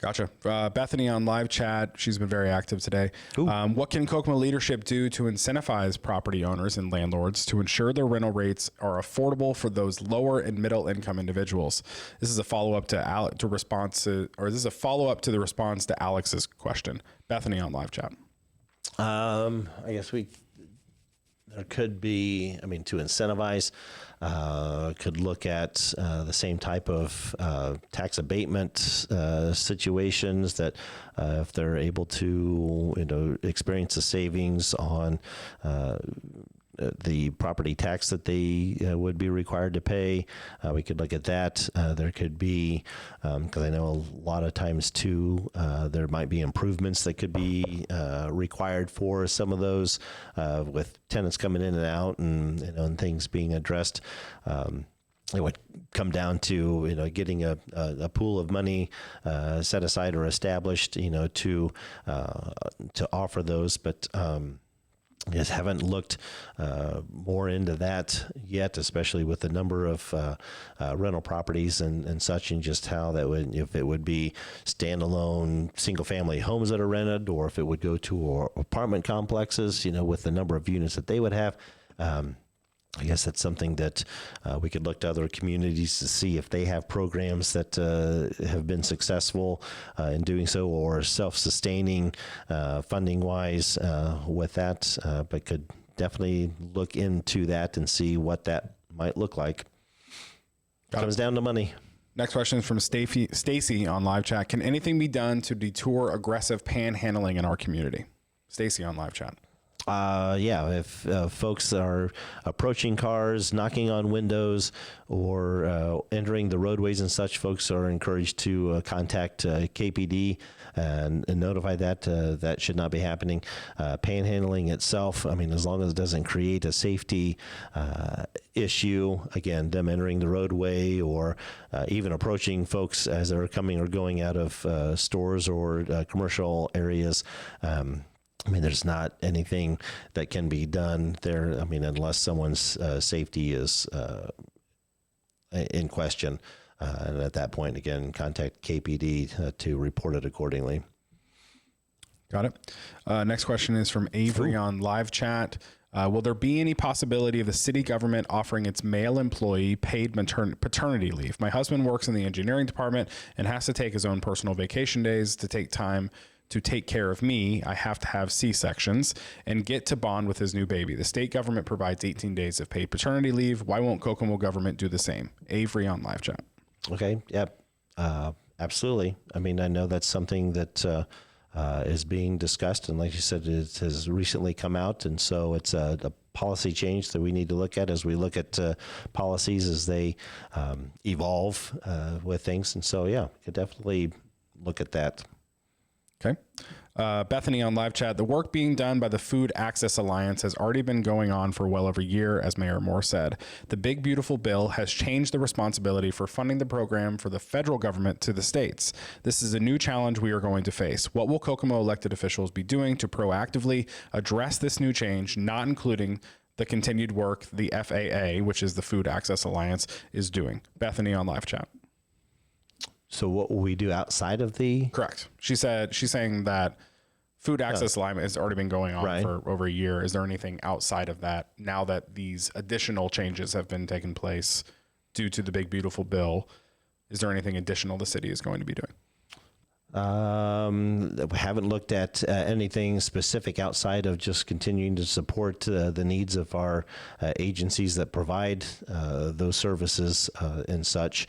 Gotcha. Bethany on live chat. She's been very active today. What can Kokomo leadership do to incentivize property owners and landlords to ensure their rental rates are affordable for those lower and middle income individuals? This is a follow up to the response to Alex's question. Bethany on live chat. I guess there could be, to incentivize, could look at the same type of tax abatement situations that if they're able to, experience the savings on the property tax that they would be required to pay. We could look at that. There could be, because I know a lot of times too, there might be improvements that could be required for some of those with tenants coming in and out and things being addressed. It would come down to getting a pool of money set aside or established to offer those, but just haven't looked more into that yet, especially with the number of rental properties and such, and just how that would, if it would be standalone single-family homes that are rented, or if it would go to apartment complexes, with the number of units that they would have. I guess that's something that we could look to other communities to see if they have programs that have been successful in doing so or self-sustaining funding-wise with that, but could definitely look into that and see what that might look like. Comes down to money. Next question is from Stacy on live chat. Can anything be done to deter aggressive panhandling in our community? Stacy on live chat. If folks are approaching cars, knocking on windows, or entering the roadways and such, folks are encouraged to contact KPD and notify that that should not be happening. Panhandling itself, as long as it doesn't create a safety issue, again, them entering the roadway or even approaching folks as they're coming or going out of stores or commercial areas, there's not anything that can be done there. Unless someone's safety is in question. And at that point, again, contact KPD to report it accordingly. Got it. Next question is from Avery on live chat. Will there be any possibility of the city government offering its male employee paid paternity leave? My husband works in the engineering department and has to take his own personal vacation days to take time to take care of me. I have to have C-sections and get to bond with his new baby. The state government provides 18 days of paid paternity leave. Why won't Kokomo government do the same? Avery on live chat. Okay. Yep. Absolutely. I mean, I know that's something that is being discussed, and like you said, it has recently come out, and so it's a policy change that we need to look at as we look at policies as they evolve with things. And so, yeah, could definitely look at that. Okay. Bethany on live chat. The work being done by the Food Access Alliance has already been going on for well over a year, as Mayor Moore said. The big, beautiful bill has changed the responsibility for funding the program for the federal government to the states. This is a new challenge we are going to face. What will Kokomo elected officials be doing to proactively address this new change, not including the continued work the FAA, which is the Food Access Alliance, is doing? Bethany on live chat. So what will we do outside of the? Correct. She's saying that Food Access Alignment has already been going on for over a year. Is there anything outside of that now that these additional changes have been taking place due to the big, beautiful bill? Is there anything additional the city is going to be doing? We haven't looked at anything specific outside of just continuing to support the needs of our agencies that provide those services and such.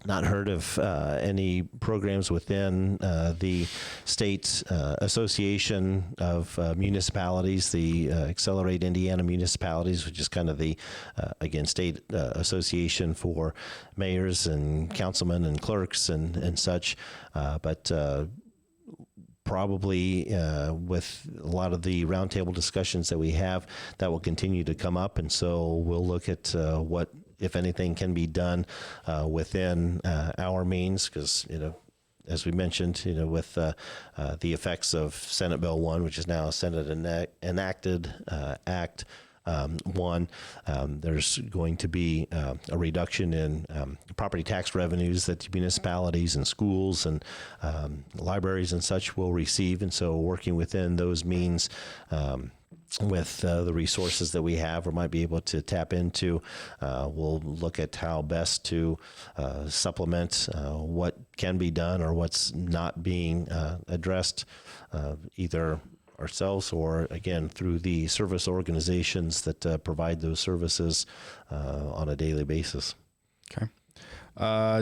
Not heard of any programs within the state association of municipalities, the Accelerate Indiana Municipalities, which is kind of the, again, state association for mayors and councilmen and clerks and such. But probably with a lot of the roundtable discussions that we have, that will continue to come up. And so we'll look at what, if anything, can be done within our means, because, as we mentioned, with the effects of Senate Bill 1, which is now a Senate enacted Act 1, there's going to be a reduction in property tax revenues that municipalities and schools and libraries and such will receive. And so working within those means, with the resources that we have or might be able to tap into, we'll look at how best to supplement what can be done or what's not being addressed, either ourselves or, again, through the service organizations that provide those services on a daily basis. Okay.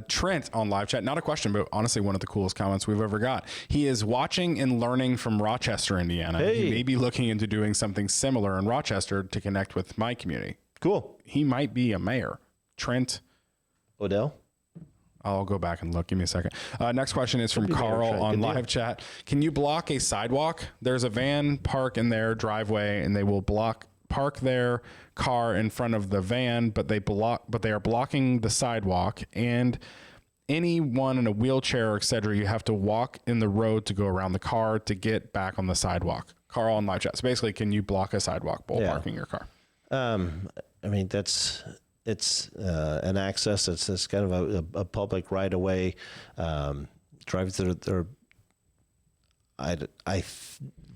Trent on live chat, not a question, but honestly, one of the coolest comments we've ever got. He is watching and learning from Rochester, Indiana. Hey. He may be looking into doing something similar in Rochester to connect with my community. Cool. He might be a mayor. Trent Odell? I'll go back and look. Give me a second. Next question is from Carl on live chat. Can you block a sidewalk? There's a van park in their driveway, and they will park their car in front of the van, but they are blocking the sidewalk, and anyone in a wheelchair, etc., you have to walk in the road to go around the car to get back on the sidewalk. Carl on live chat. So basically, can you block a sidewalk while parking your car? I mean, it's an access. It's kind of a public right of way. Drive through. I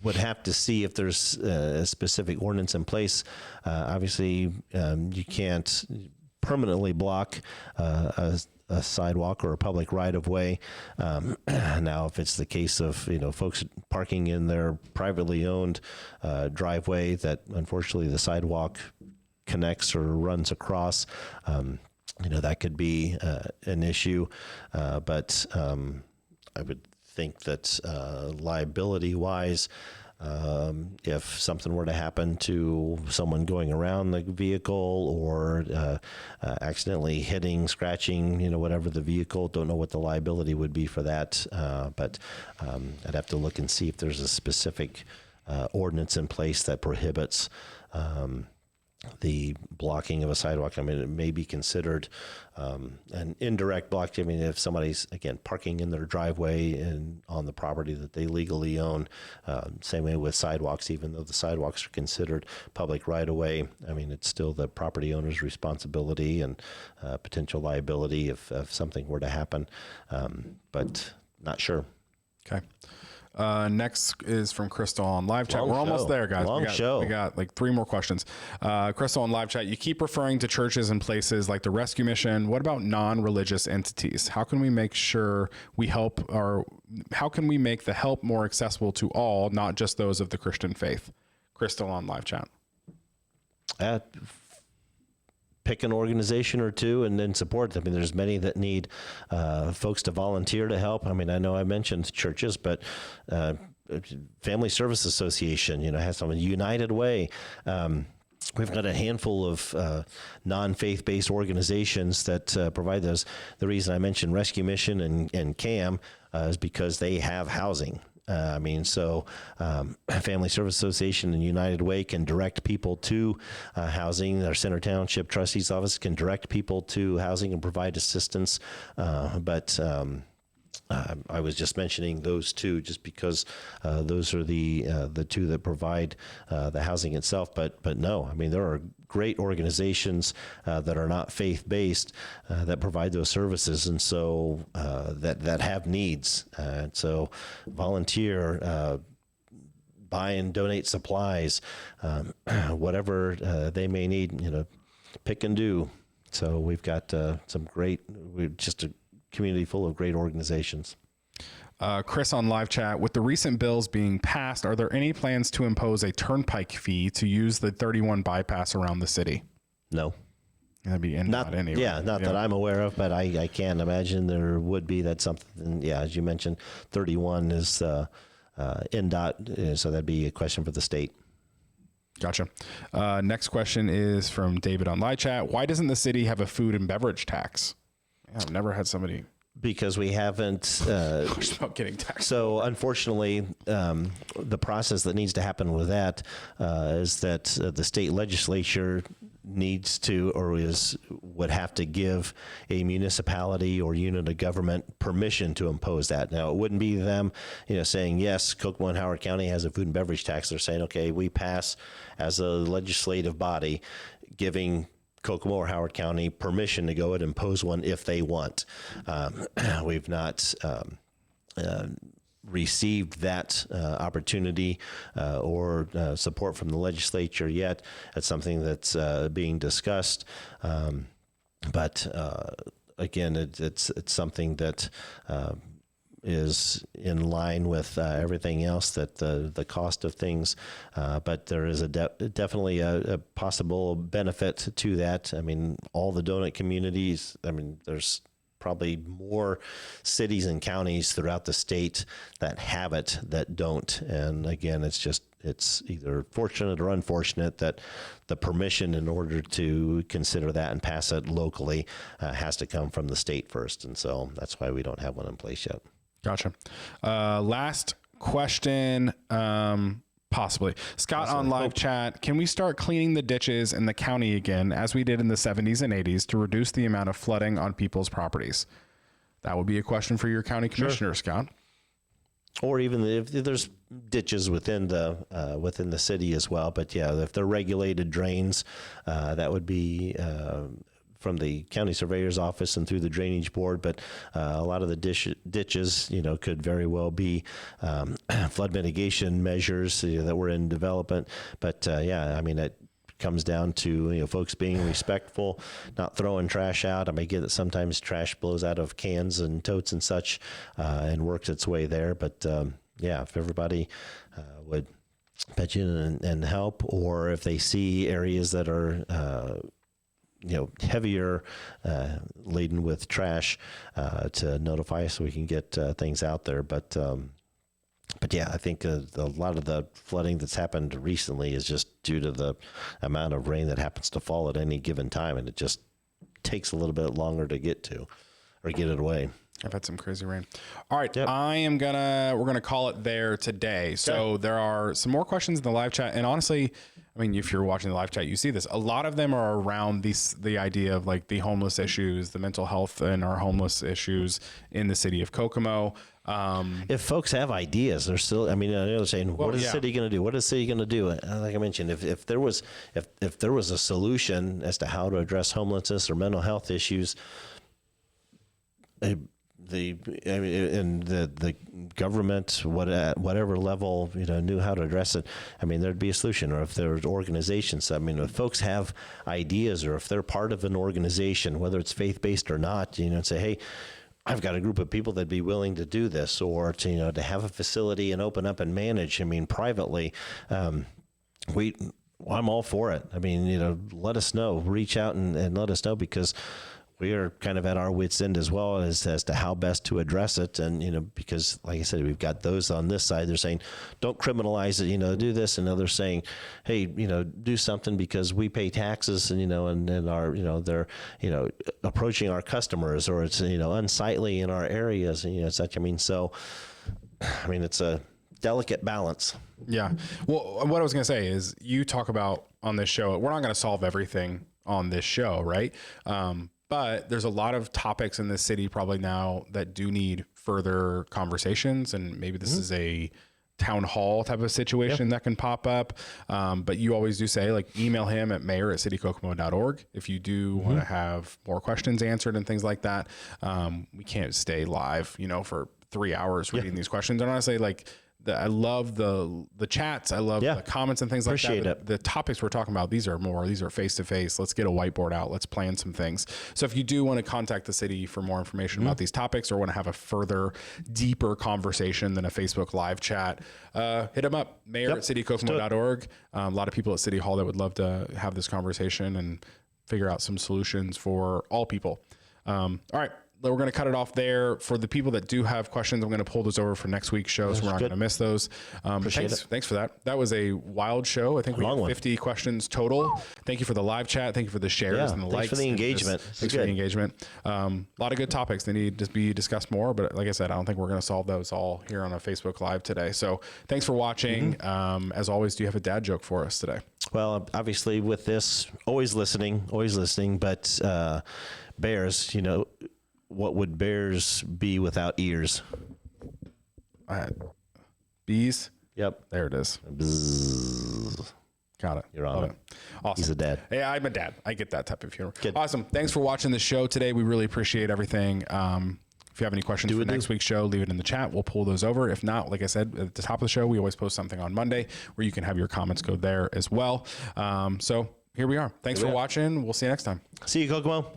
would have to see if there's a specific ordinance in place. Obviously, you can't permanently block a sidewalk or a public right of way. Now, if it's the case of folks parking in their privately owned driveway that unfortunately the sidewalk connects or runs across, that could be an issue. But I would think that liability-wise, if something were to happen to someone going around the vehicle or accidentally hitting, scratching, whatever the vehicle, don't know what the liability would be for that. But I'd have to look and see if there's a specific ordinance in place that prohibits the blocking of a sidewalk. I mean, it may be considered an indirect block. I mean, if somebody's, again, parking in their driveway and on the property that they legally own, same way with sidewalks, even though the sidewalks are considered public right of way, I mean, it's still the property owner's responsibility and potential liability if something were to happen. But not sure. Okay. Next is from Crystal on live chat. We're almost there, guys. We got like 3 more questions. Crystal on live chat. You keep referring to churches and places like the Rescue Mission. What about non-religious entities? How can we make sure we help, or how can we make the help more accessible to all, not just those of the Christian faith? Crystal on live chat. Pick an organization or two and then support them. I mean, there's many that need folks to volunteer to help. I mean, I know I mentioned churches, but Family Service Association, has something. United Way. We've got a handful of non-faith-based organizations that provide those. The reason I mentioned Rescue Mission and CAM is because they have housing. Family Service Association and United Way can direct people to housing. Our Center Township Trustee's Office can direct people to housing and provide assistance. I was just mentioning those two just because those are the two that provide the housing itself. But no, I mean, there are great organizations that are not faith-based that provide those services, and so that have needs. So volunteer, buy and donate supplies, whatever they may need, pick and do. So we've got we're just a community full of great organizations. Chris on live chat, with the recent bills being passed, are there any plans to impose a turnpike fee to use the 31 bypass around the city? No. That'd be not anyway. Yeah, not that I'm aware of, but I can't imagine there would be. That's something, as you mentioned, 31 is NDOT, so that'd be a question for the state. Gotcha. Next question is from David on live chat. Why doesn't the city have a food and beverage tax? Yeah, I've never had somebody... Because we haven't about getting taxed. So unfortunately, the process that needs to happen with that is that the state legislature needs to, would have to give a municipality or unit of government permission to impose that. Now, it wouldn't be them, saying, yes, Kokomo and Howard County has a food and beverage tax. They're saying, okay, we pass as a legislative body giving Kokomo or Howard County permission to go and impose one if they want. We've not received that opportunity or support from the legislature yet. That's something that's being discussed. But again, it's something that is in line with everything else, that the cost of things, but there is definitely a possible benefit to that. I mean, all the donut communities, there's probably more cities and counties throughout the state that have it that don't. And again, it's either fortunate or unfortunate that the permission in order to consider that and pass it locally has to come from the state first. And so that's why we don't have one in place yet. Gotcha. Last question, possibly. Scott on live chat, can we start cleaning the ditches in the county again as we did in the 70s and 80s to reduce the amount of flooding on people's properties? That would be a question for your county commissioner, sure. Scott. Or even if there's ditches within the city as well. But yeah, if they're regulated drains, that would be from the county surveyor's office and through the drainage board, but a lot of the ditches, could very well be flood mitigation measures that were in development. But it comes down to folks being respectful, not throwing trash out. I may get that sometimes trash blows out of cans and totes and such, and works its way there. But if everybody would pitch in and help, or if they see areas that are heavier laden with trash, to notify us so we can get things out there. But yeah, I think a lot of the flooding that's happened recently is just due to the amount of rain that happens to fall at any given time, and it just takes a little bit longer to get to or get it away. I've had some crazy rain. All right. Yep. We're going to call it there today. So there are some more questions in the live chat. And honestly, if you're watching the live chat, you see this. A lot of them are around the idea of like the homeless issues, the mental health and our homeless issues in the city of Kokomo. If folks have ideas, they're still, they're saying, what is the city going to do? What is the city going to do? Like I mentioned, if there was a solution as to how to address homelessness or mental health issues, the government, whatever level, knew how to address it, I mean, there'd be a solution. Or if there's organizations, I mean, if folks have ideas, or if they're part of an organization, whether it's faith-based or not, and say, hey, I've got a group of people that'd be willing to do this, or to, to have a facility and open up and manage, I mean, privately, I'm all for it. I mean, let us know, reach out and let us know, because we are kind of at our wits' end as well as to how best to address it. And, because like I said, we've got those on this side, they're saying, don't criminalize it, do this. And others saying, hey, do something because we pay taxes and, and our, they're, approaching our customers, or it's, unsightly in our areas and, such. I mean, so, it's a delicate balance. Yeah. Well, what I was going to say is, you talk about on this show, we're not going to solve everything on this show, right? But there's a lot of topics in this city probably now that do need further conversations. And maybe this is a town hall type of situation that can pop up. But you always do say, like, email him at mayor@citykokomo.org if you do want to have more questions answered and things like that. We can't stay live, for 3 hours reading these questions. And honestly, like, I love the chats. I love the comments and things like that. Appreciate it. The topics we're talking about, these are face to face. Let's get a whiteboard out. Let's plan some things. So if you do want to contact the city for more information about these topics, or want to have a further, deeper conversation than a Facebook live chat, hit them up, mayor@citykokomo.org. A lot of people at City Hall that would love to have this conversation and figure out some solutions for all people. All right. We're going to cut it off there. For the people that do have questions, I'm going to pull those over for next week's show, so we're not going to miss those. Thanks for that. That was a wild show. I think we had 50 questions total. Thank you for the live chat. Thank you for the shares and the likes. Thanks for the engagement. Thanks for the engagement. A lot of good topics. They need to be discussed more, but like I said, I don't think we're going to solve those all here on a Facebook Live today. So thanks for watching. As always, do you have a dad joke for us today? Well, obviously with this, always listening, but bears, what would bears be without ears? Bees? Yep. There it is. Bzzz. Got it. You're on it. Awesome. He's a dad. Yeah, I'm a dad. I get that type of humor. Good. Awesome. Thanks for watching the show today. We really appreciate everything. If you have any questions for next week's show, leave it in the chat. We'll pull those over. If not, like I said, at the top of the show, we always post something on Monday where you can have your comments go there as well. So here we are. Thanks for watching. We'll see you next time. See you, Kokomo.